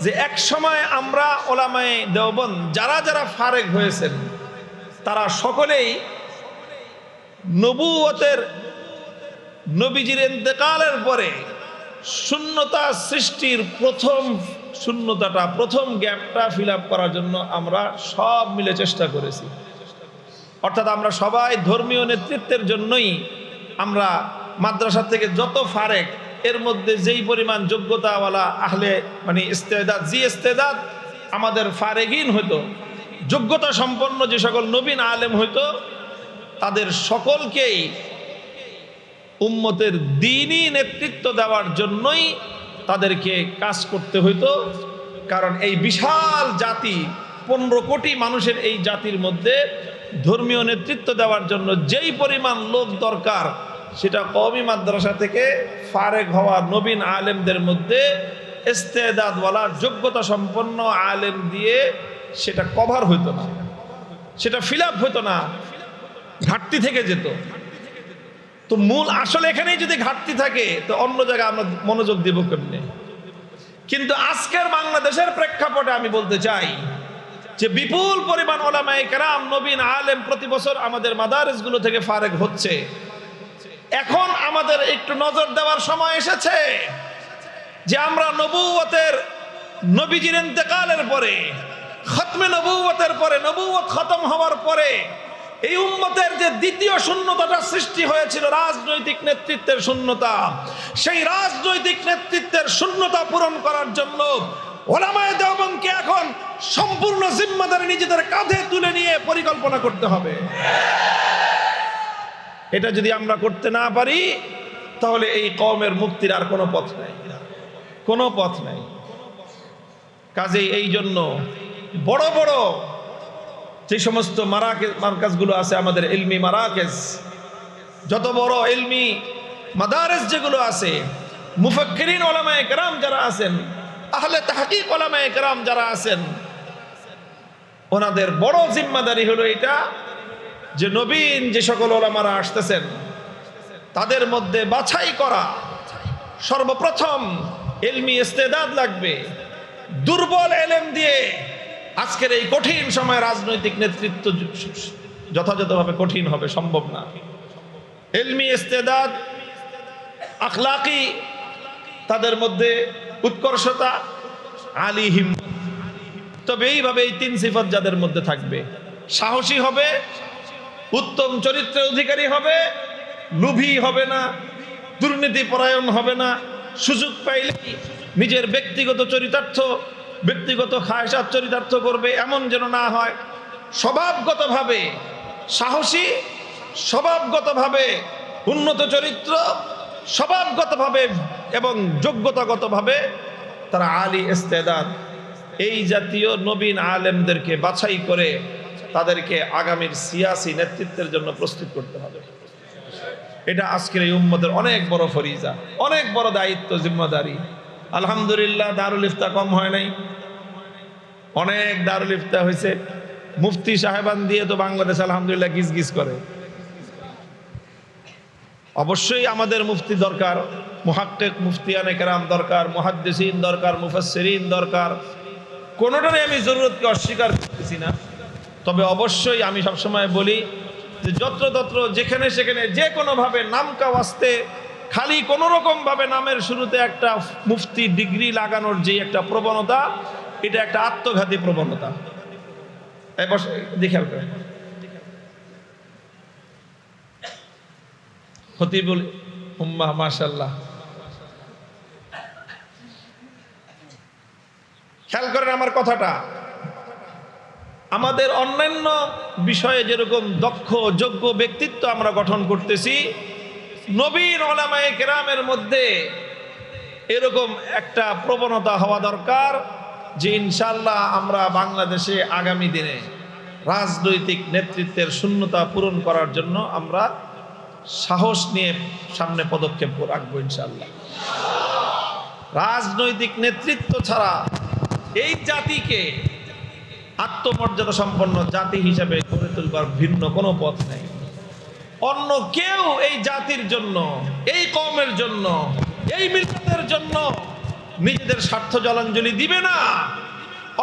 Speaker 1: যে এক সময় আমরা ওলামায়ে দেওবন্দ যারা যারা ফারেক হয়েছেন তারা সকলেই নবুয়তের নবীজির ইন্তেকালের পরে শূন্যতা সৃষ্টির প্রথম গ্যাপটা ফিল আপ করার জন্য আমরা সব মিলে চেষ্টা করেছি। অর্থাৎ আমরা সবাই ধর্মীয় নেতৃত্বের জন্যই আমরা মাদ্রাসা থেকে যত ফারেক, এর মধ্যে যেই পরিমাণ যোগ্যতাওয়ালা আহলে মানে ইস্তেদাদ, জি ইস্তেদাদ আমাদের ফারেগিন হইতো, যোগ্যতা সম্পন্ন যে সকল নবীন আলেম হইতো, তাদের সকলকেই উম্মতের দ্বীনি নেতৃত্ব দেওয়ার জন্যই তাদেরকে কাজ করতে হইতো। কারণ এই বিশাল জাতি, 15 কোটি মানুষের এই জাতির মধ্যে ধর্মীয় নেতৃত্ব দেওয়ার জন্য যেই পরিমাণ লোক দরকার, সেটা কওমি মাদ্রাসা থেকে ফারেক হওয়া নবীন আলেমদের মধ্যে ইস্তেদাদওয়ালা যোগ্যতা সম্পন্ন আলেম দিয়ে সেটা কভার হইতো না, সেটা ফিল আপ হইতো না, ঘাটতি থেকে যেত। তো মূল আসলে এখানেই যদি ঘাটতি থাকে তো অন্য জায়গায় আমরা মনোযোগ দিব কেমনে? কিন্তু আজকের বাংলাদেশের প্রেক্ষাপটে আমি বলতে চাই যে বিপুল পরিমাণ ওলামায়ে কেরাম নবীন আলেম প্রতি বছর আমাদের মাদারিসগুলো থেকে ফারেক হচ্ছে। এখন আমাদের একটু নজর দেওয়ার সময় এসেছে যে আমরা নবুয়তের নবীজির ইন্তেকালের পরে, খতমে নবুয়তের পরে, নবুয়ত খতম হওয়ার পরে এই উম্মতের যে দ্বিতীয় শূন্যতাটা সৃষ্টি হয়েছিল, রাজনৈতিক নেতৃত্বের শূন্যতা, সেই রাজনৈতিক নেতৃত্বের শূন্যতা পূরণ করার জন্য ওলামায়ে দেওবন্দকে এখন সম্পূর্ণ জিম্মাদারি নিজেদের কাঁধে তুলে নিয়ে পরিকল্পনা করতে হবে। এটা যদি আমরা করতে না পারি তাহলে এই কওমের মুক্তির আর কোনো পথ নাই, কোনো পথ নাই। কাজেই এই জন্য বড় বড় যে সমস্ত মারকাজগুলো আছে, আমাদের ইলমি মারাকেজ, যত বড় ইলমি মাদারিস যেগুলো আছে, মুফাক্কিরিন ওলামায়ে কেরাম যারা আছেন, আহলে তাহকিক ওলামায়ে কেরাম যারা আছেন, ওনাদের বড় জিম্মাদারি হলো এটা যে নবীন যে সকল ওলামারা আসতেছেন তাদের মধ্যে বাছাই করা। সর্বপ্রথম ইলমি ইস্তেদাদ লাগবে। দুর্বল এলেম দিয়ে আজকের এই কঠিন সময় রাজনৈতিক নেতৃত্ব যথাযথভাবে কঠিন হবে, সম্ভব না। ইলমি ইস্তেদাদ, আখলাকি, তাদের মধ্যে উৎকর্ষতা, আলী হিম্মত। তবে এইভাবে এই 3 সিফাত যাদের মধ্যে থাকবে, সাহসী হবে, উত্তম চরিত্রের অধিকারী হবে, লোভী হবে না, দুর্নীতি পরায়ণ হবে না, সুযোগ পাইলে নিজের ব্যক্তিগত চরিতার্থ, ব্যক্তিগত খায়সাত চরিতার্থ করবে, এমন যেন না হয়। স্বভাবগতভাবে সাহসী, স্বভাবগতভাবে উন্নত চরিত্র, স্বভাবগতভাবে এবং যোগ্যতাগতভাবে তারা আলী ইস্তেদাদ, এই জাতীয় নবীন আলেমদেরকে বাছাই করে তাদেরকে আগামীর সিয়াসি নেতৃত্বের জন্য প্রস্তুত করতে হবে। এটা আজকের এই উম্মতের অনেক বড় ফরিজা, অনেক বড় দায়িত্ব, জিম্মাদারি। আলহামদুলিল্লাহ দারুল ইফতা কম হয় নাই, অনেক দারুল ইফতা হয়েছে। মুফতি সাহেবান দিয়ে তো বাংলাদেশ আলহামদুলিল্লাহ গিজ গিজ করে। অবশ্যই আমাদের মুফতি দরকার, মুহাক্কিক মুফতিয়ানে কেরাম দরকার, মুহাদ্দিসিন দরকার, মুফাসসিরিন দরকার। কোনোটারই আমি জরুরতকে অস্বীকার করতেছি না। তবে অবশ্যই আমি সবসময় বলি যে যত্রতত্র যেখানে সেখানে যে কোনোভাবে নামকা ওয়াস্তে খালি কোনো রকমভাবে নামের শুরুতে একটা মুফতি ডিগ্রি লাগানোর যে একটা প্রবণতা, এটা একটা আত্মঘাতী প্রবণতা। দেখে খতিবুল উম্মাহ মাশাআল্লাহ, খেয়াল করেন আমার কথাটা। আমাদের অন্যান্য বিষয়ে যেরকম দক্ষ যোগ্য ব্যক্তিত্ব আমরা গঠন করতেছি, নবীর উলামায়ে কেরামের মধ্যে এরকম একটা প্রবণতা হওয়া দরকার যে ইনশাআল্লাহ আমরা বাংলাদেশে আগামী দিনে রাজনৈতিক নেতৃত্বের শূন্যতা পূরণ করার জন্য আমরা সাহস নিয়ে সামনে পদক্ষেপ রাখবো ইনশাআল্লাহ। রাজনৈতিক নেতৃত্ব ছাড়া এই জাতিকে আত্মমর্যাদা সম্পন্ন জাতি হিসেবে গড়ে তুলবার ভিন্ন কোনো পথ নেই। অন্য কেউ এই জাতির জন্য, এই কওমের জন্য, এই মিল্লাতের জন্য নিজেদের স্বার্থ জলাঞ্জলি দিবে না।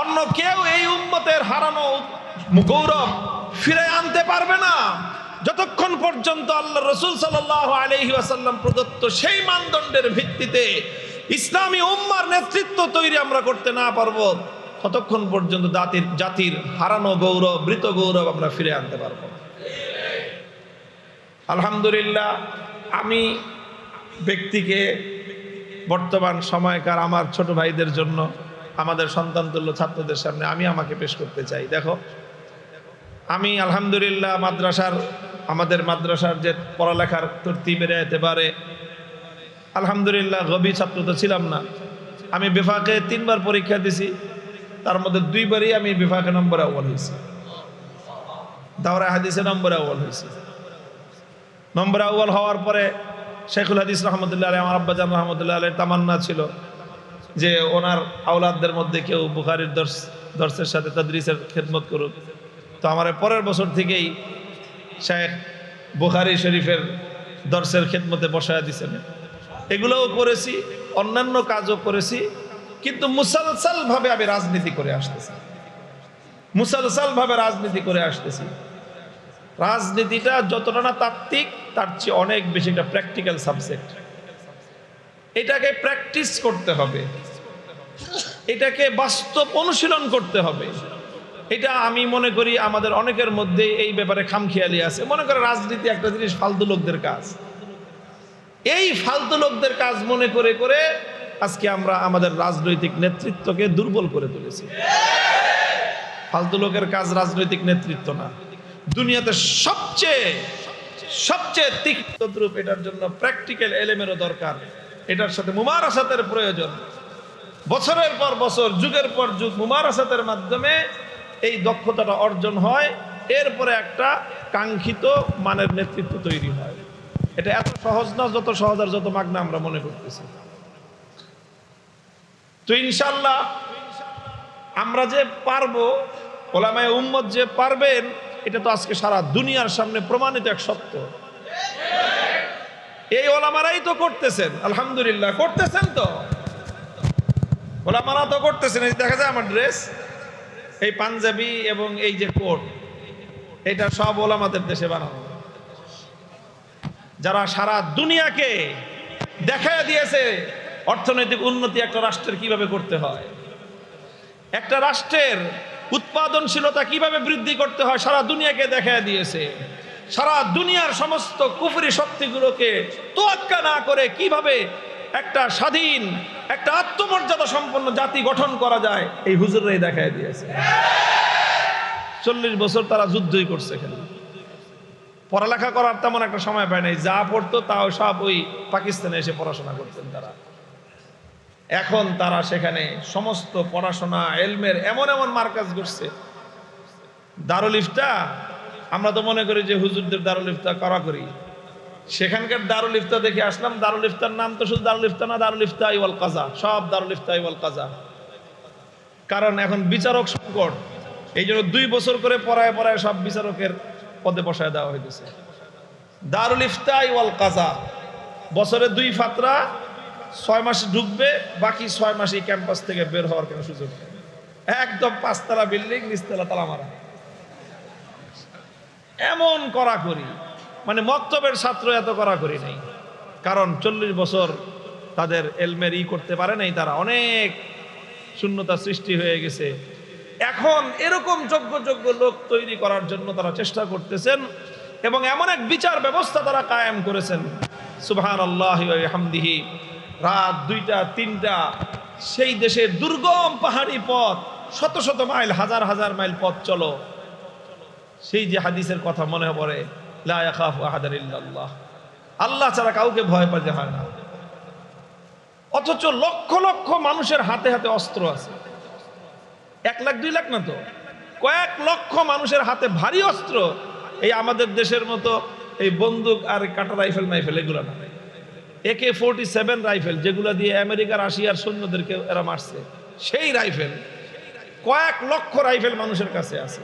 Speaker 1: অন্য কেউ এই উম্মতের হারানো গৌরব ফিরে আনতে পারবে না যতক্ষণ পর্যন্ত আল্লাহ রাসূল সাল্লাল্লাহু আলাইহি ওয়াসাল্লাম প্রদত্ত সেই মানদণ্ডের ভিত্তিতে ইসলামী উম্মার নেতৃত্ব তৈরি আমরা করতে না পারবো, ততক্ষণ পর্যন্ত জাতির হারানো গৌরব, মৃত গৌরব আমরা ফিরে আনতে পারবো। আলহামদুলিল্লাহ, আমি ব্যক্তিকে বর্তমান সময়কার আমার ছোট ভাইদের জন্য, আমাদের সন্তানতুল্য ছাত্রদের সামনে আমি আমাকে পেশ করতে চাই। দেখো, আমি আলহামদুলিল্লাহ আমাদের মাদ্রাসার যে পড়ালেখার তরতিবের এতেবারে আলহামদুলিল্লাহ গবি ছাত্র তো ছিলাম না। আমি বিফাকে 3 বার পরীক্ষা দিছি, তার মধ্যে 2 বারই আমি বিফাকে নম্বর আউয়াল হয়েছি, দাওরা হাদিসে নম্বর আউয়াল হয়েছি। নম্বর আউয়াল হওয়ার পরে শেখুল হাদিস রহমতুল্লাহ আলাইহি, আমার আব্বাজান রহমতুল্লাহ আলাইহির তামান্না ছিল যে ওনার আওলাদদের মধ্যে কেউ বুখারীর দর্সের সাথে তাদরিসের খেদমত করুক। তো আমার পরের বছর থেকেই শেখ বুখারী শরীফের দর্সের খেদমতে বসায়া দিয়েছেন। এগুলোও করেছি, অন্যান্য কাজও করেছি, কিন্তু মুসালসালভাবে আমি রাজনীতি করে আসতেছি, মুসালসালভাবে রাজনীতি করে আসতেছি। রাজনীতিটা যতটা না তাত্ত্বিক, তার চেয়ে অনেক বেশি একটা প্র্যাকটিক্যাল সাবজেক্ট। এটাকে প্র্যাকটিস করতে হবে, এটাকে বাস্তব অনুশীলন করতে হবে। এটা আমি মনে করি আমাদের অনেকের মধ্যে এই ব্যাপারে খামখেয়ালি আছে। মনে করে রাজনীতি একটা জিনিস ফালতু লোকদের কাজ। এই ফালতু লোকদের কাজ মনে করে করে আজকে আমরা আমাদের রাজনৈতিক নেতৃত্বকে দুর্বল করে তুলেছি। ফালতু লোকের কাজ রাজনৈতিক নেতৃত্ব না। দুনিয়াতে সবচেয়ে তীক্ষ্ণ রূপ, এটার জন্য প্র্যাকটিক্যাল এলেমেরও দরকার। এটার সাথে মুমারাসাতের প্রয়োজন। বছরের পর বছর, যুগের পর যুগ মুমারাসাতের মাধ্যমে এই দক্ষতাটা অর্জন হয়, এরপরে একটা কাঙ্ক্ষিত মানের নেতৃত্ব তৈরি হয়। এটা এত সহজ না যত সহজ আর যত মাগনা আমরা মনে করতেছি। তো ইনশাআল্লাহ আমরা যে পারবো, ওলামায়ে উম্মত যে পারবেন, এটা তো আজকে সারা দুনিয়ার সামনে প্রমাণিত এক সত্য। এই ওলামারাই তো করতেছেন, আলহামদুলিল্লাহ করতেছেন। তো ওলামারা তো করতেছেন। এই দেখা যায় আমার ড্রেস, এই পাঞ্জাবি এবং এই যে কোট, এটা সব ওলামাদের দেশে বানানো, যারা সারা দুনিয়াকে দেখায় দিয়েছে অর্থনৈতিক উন্নতি একটা রাষ্ট্রের কিভাবে করতে হয়, একটা রাষ্ট্রের উৎপাদনশীলতা কিভাবে বৃদ্ধি করতে হয়, সারা দুনিয়াকে দেখায় দিয়েছে। সারা দুনিয়ার সমস্ত কুফরি শক্তিগুলোকে তোয়াক্কা না করে কিভাবে একটা স্বাধীন, একটা আত্মমর্যাদা সম্পন্ন জাতি গঠন করা যায়, এই হুজুররাই দেখায় দিয়েছে। 40 বছর তারা যুদ্ধই করছে, এখানে পড়ালেখা করার তেমন একটা সময় পায় নাই। যা পড়তো তাও সব ওই পাকিস্তানে এসে পড়াশোনা করতেন তারা। এখন তারা সেখানে সমস্ত পড়াশোনা এলমের এমন এমন মার্কাজ করছে। দারুল ইফতা, আমরা তো মনে করি যে হুজুরদের দারুল ইফতা করা করি, সেখানকার দারুল ইফতা দেখে আসলাম। দারুল ইফতার নাম তো শুধু দারুল ইফতা না, দারুল ইফতা ওয়াল কাজা, সব দারুল ইফতা ওয়াল কাজা। কারণ এখন বিচারক সংকট, এই জন্য 2 বছর করে পড়ায় পড়ায় সব বিচারকের পদে বসায় দেওয়া হইতেছে। দারুল ইফতা ওয়াল কাজা, বছরে 2 ফাতরা, 6 মাস ঢুকবে, বাকি 6 মাস এই ক্যাম্পাস থেকে বের হওয়ার কোনো সুযোগ নেই। একদম 5 তলা বিল্ডিং, নিচতলা তালা মারা, এমন কড়াকড়ি। মানে মক্তবের ছাত্র এত কড়াকড়ি নেই, কারণ 40 বছর তাদের এলমের করতে পারে নাই, তারা অনেক শূন্যতা সৃষ্টি হয়ে গেছে। এখন এরকম যোগ্য যোগ্য লোক তৈরি করার জন্য তারা চেষ্টা করতেছেন এবং এমন এক বিচার ব্যবস্থা তারা কায়েম করেছেন, সুবহানাল্লাহি ওয়া বিহামদিহি। রাত 2টা 3টা সেই দেশের দুর্গম পাহাড়ি পথ, শত শত মাইল, হাজার হাজার মাইল পথ চলো, সেই যে হাদিসের কথা মনে পড়ে, লা ইয়াখাফু আহাদান ইল্লাল্লাহ, আল্লাহ ছাড়া কাউকে ভয় পাইতে হয় না। অথচ লক্ষ লক্ষ মানুষের হাতে হাতে অস্ত্র আছে। 1 লাখ 2 লাখ না তো, কয়েক লক্ষ মানুষের হাতে ভারী অস্ত্র। এই আমাদের দেশের মতো এই বন্দুক আর কাটা রাইফেল মাইফেল এগুলো না, AK-47 রাইফেল, যেগুলো দিয়ে আমেরিকার রাশিয়ার সৈন্যদেরকে এরা মারছে, সেই রাইফেল, কয়েক লক্ষ রাইফেল মানুষের কাছে আছে।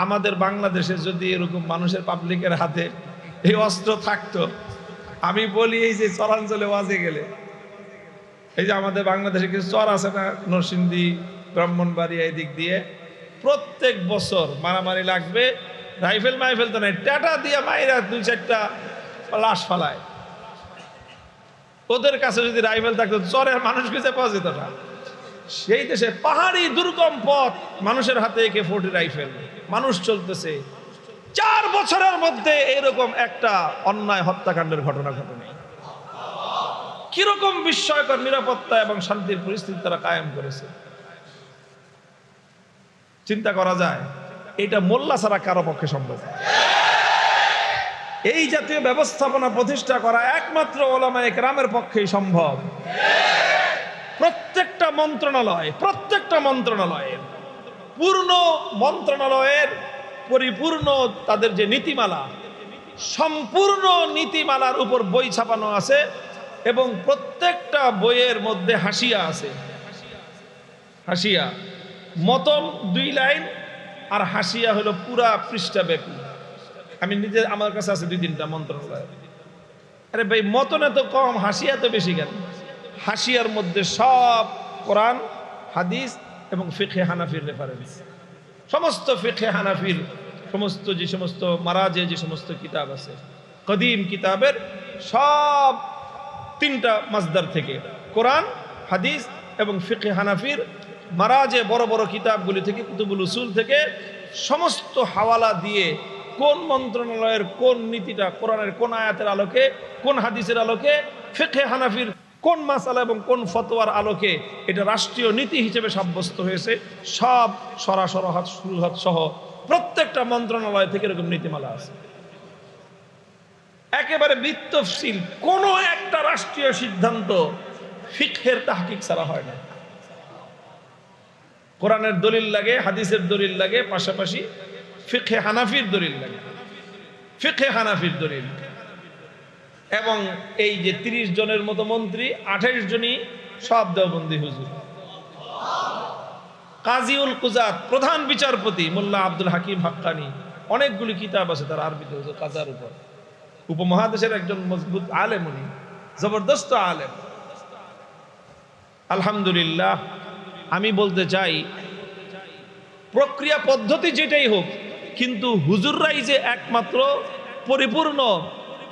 Speaker 1: আমাদের বাংলাদেশে যদি এরকম মানুষের পাবলিকের হাতে এই অস্ত্র থাকতো, আমি বলি এই যে চরাঞ্চলে ওয়াজে গেলে, এই যে আমাদের বাংলাদেশে কিছু চর আছে না, নরসিংদী, ব্রাহ্মণবাড়িয়া, এই দিক দিয়ে প্রত্যেক বছর মারামারি লাগবে। রাইফেল মাইফেল তো নাই, টাটা দিয়ে মাইরা 2-4টা লাশ ফালায়। ওদের কাছে যদি রাইফেল থাকতো, চরের মানুষ খুঁজে পাওয়া যেত না। সেই দেশে পাহাড়ি দুর্গম পথ, মানুষের হাতে AK-40 রাইফেল, মানুষ চলতেছে। 4 বছরের মধ্যে এরকম একটা অন্যায় হত্যাকাণ্ডের ঘটনা ঘটেনি। কিরকম বিস্ময়কর নিরাপত্তা এবং শান্তির পরিস্থিতি তারা কায়েম করেছে, চিন্তা করা যায়। এটা মোল্লা ছাড়া কারো পক্ষে সম্ভব। এই জাতীয় ব্যবস্থাপনা প্রতিষ্ঠা করা একমাত্র উলামায়ে কেরামের পক্ষেই সম্ভব। প্রত্যেকটা মন্ত্রণালয়ের পূর্ণ মন্ত্রণালয়ের পরিপূর্ণ তাদের যে নীতিমালা, সম্পূর্ণ নীতিমালার উপর বই ছাপানো আছে এবং প্রত্যেকটা বইয়ের মধ্যে হাসিয়া আছে। হাসিয়া মতন 2 লাইন আর হাসিয়া হলো পুরা পৃষ্ঠা ব্যাপী। আমি নিজে, আমার কাছে আছে 2-3টা মন্ত্রণালয়। আরে ভাই, মতন এত কম, হাসিয়া তো বেশি কেন? হাসিয়ার মধ্যে সব কোরআন, হাদিস এবং ফিকহে হানাফির রেফারেন্স, সমস্ত ফিকহে হানাফির যে সমস্ত মারাজে যে সমস্ত কিতাব আছে, কদিম কিতাবের সব 3টা মাসদার থেকে, কোরআন, হাদিস এবং ফিকহে হানাফির মারাজে বড় বড় কিতাবগুলি থেকে, কুতুবুল উসুল থেকে সমস্ত হাওয়ালা দিয়ে কোন মন্ত্রণালয়ের কোন নীতিটা কোরআনের কোন আয়াতের আলোকে, কোন হাদিসের আলোকে, ফিকহে হানাফির কোন মাসালা এবং কোন ফতোয়ার আলোকে এটা রাষ্ট্রীয় নীতি হিসেবে সাব্যস্ত হয়েছে, সব সরাসরহাত শুরুহাত সহ প্রত্যেকটা মন্ত্রণালয় থেকে এরকম নীতিমালা আছে। একেবারে বিতফসিল কোন একটা রাষ্ট্রীয় সিদ্ধান্ত ফিকহের তাহকিক ছাড়া হয় না। কোরআনের দলিল লাগে, হাদিসের দলিল লাগে, পাশাপাশি ফিকহে হানাফির দলিল লাগে, ফিকহে হানাফির দলিল। এবং এই যে 30 জনের মতো মন্ত্রী, 28 জনই সব দেওবন্দি হুজুর। কাজীউল কুজাত, প্রধান বিচারপতি মোল্লা আব্দুল হাকিম হাক্কানি, অনেকগুলি কিতাব আছে তার আরবিতে হুজুর কাজার উপর। উপমহাদেশের একজন মজবুত আলেম, উনি জবরদস্ত আলেম। আলহামদুলিল্লাহ, আমি বলতে চাই প্রক্রিয়া পদ্ধতি যেটাই হোক, কিন্তু হুজুররাই যে একমাত্র পরিপূর্ণ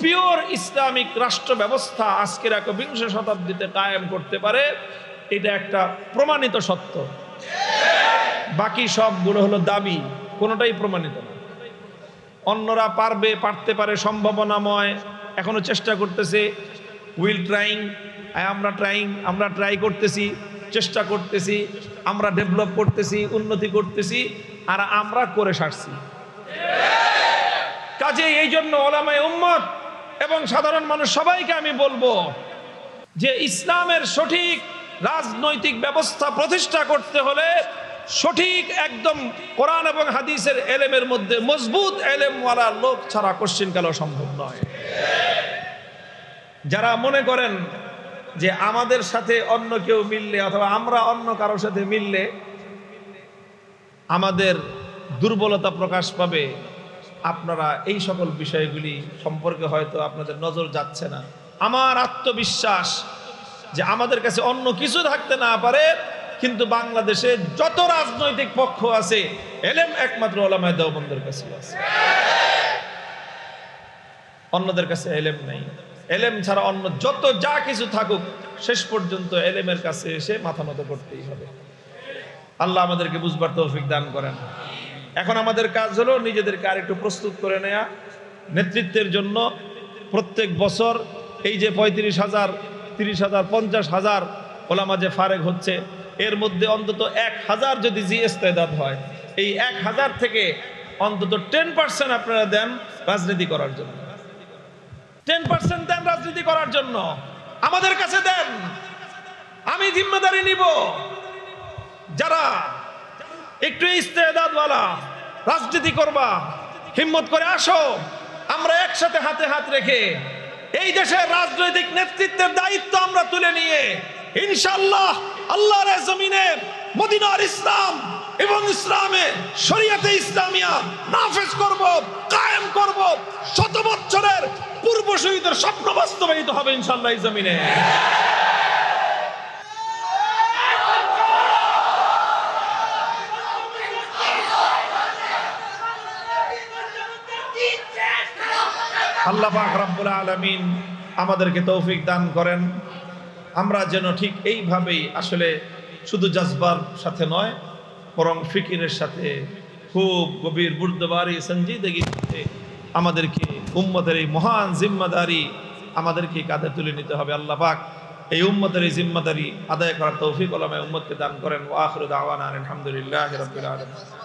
Speaker 1: পিওর ইসলামিক রাষ্ট্র ব্যবস্থা আজকের 21শ শতাব্দীতে কায়েম করতে পারে, এটা একটা প্রমাণিত সত্য। বাকি সবগুলো হলো দাবি, কোনোটাই প্রমাণিত না। অন্যরা পারতে পারে, সম্ভাবনাময়, এখনো চেষ্টা করতেছে, উইল ট্রাইং, আমরা ট্রাই করতেছি, চেষ্টা করতেছি, আমরা ডেভেলপ করতেছি, উন্নতি করতেছি, আর আমরা করে সারছি। কাজে এই জন্য উলামায়ে উম্মত এবং সাধারণ মানুষ সবাইকে আমি বলবো যে ইসলামের সঠিক রাজনৈতিক ব্যবস্থা প্রতিষ্ঠা করতে হলে সঠিক একদম কোরআন এবং হাদিসের এলেমের মধ্যে মজবুত এলেমওয়ালা লোক ছাড়া কোশ্চিনকালও সম্ভব নয়। যারা মনে করেন যে আমাদের সাথে অন্য কেউ মিললে অথবা আমরা অন্য কারোর সাথে মিললে আমাদের দুর্বলতা প্রকাশ পাবে, আপনারা এই সকল বিষয়গুলি সম্পর্কে হয়তো আপনাদের নজর যাচ্ছে না। আমার আত্মবিশ্বাস যে আমাদের কাছে অন্য কিছু থাকতে না পারে, কিন্তু বাংলাদেশে যত রাজনৈতিক পক্ষ আছে এলেম একমাত্র উলামায়ে দেওবন্দের কাছে আছে, অন্যদের কাছে এলেম নাই। এলেম ছাড়া অন্য যত যা কিছু থাকুক শেষ পর্যন্ত এলেমের কাছে এসে মাথা নত করতেই হবে। আল্লাহ আমাদেরকে বুঝবার তৌফিক দান করেন। এখন আমাদের কাজ হলো নিজেদেরকে আরেকটু প্রস্তুত করে নেয়া নেতৃত্বের জন্য। প্রত্যেক বছর এই যে 35,000, 30,000, 50,000 ওলামা যে ফারেক হচ্ছে, এর মধ্যে অন্তত 1,000 যদি ইস্তেদাদ হয়, এই 1,000 থেকে অন্তত 10% আপনারা দেন রাজনীতি করার জন্য। 10% দেন রাজনীতি করার জন্য, আমাদের কাছে দেন, আমি জিম্মেদারি নিব। যারা একটু ইস্তেদাদওয়ালা রাজনীতি করবা, হিম্মত করে আসো, আমরা একসাথে হাতে হাত রেখে এই দেশের রাজনৈতিক নেতৃত্বের দায়িত্ব আমরা তুলে নিয়ে ইনশাআল্লাহ আল্লাহর জমিনে মদিনার ইসলাম এবং ইসলামে শরীয়তে ইসলামিয়া নাফেজ করব, কায়েম করব। 100 বছরের পূর্ব শহীদের স্বপ্ন বাস্তবায়িত হবে ইনশাআল্লাহ এই জমিনে। আল্লাহ পাক রব্বুল আলামিন আমাদেরকে তৌফিক দান করেন, আমরা যেন ঠিক এইভাবেই আসলে শুধু জজবার সাথে নয়, বরং ফিকিরের সাথে খুব গভীর বুর্দবারি সঞ্জিদগির সাথে আমাদেরকে উম্মতের এই মহান জিম্মাদারি আমাদেরকে কাঁধে তুলে নিতে হবে। আল্লাহ পাক এই উম্মতের এই জিম্মাদারি আদায় করার তৌফিক উলামায়ে উম্মতকে দান করেন। ওয়া আখিরু দাওয়ানা আলহামদুলিল্লাহি রাব্বিল আলামিন।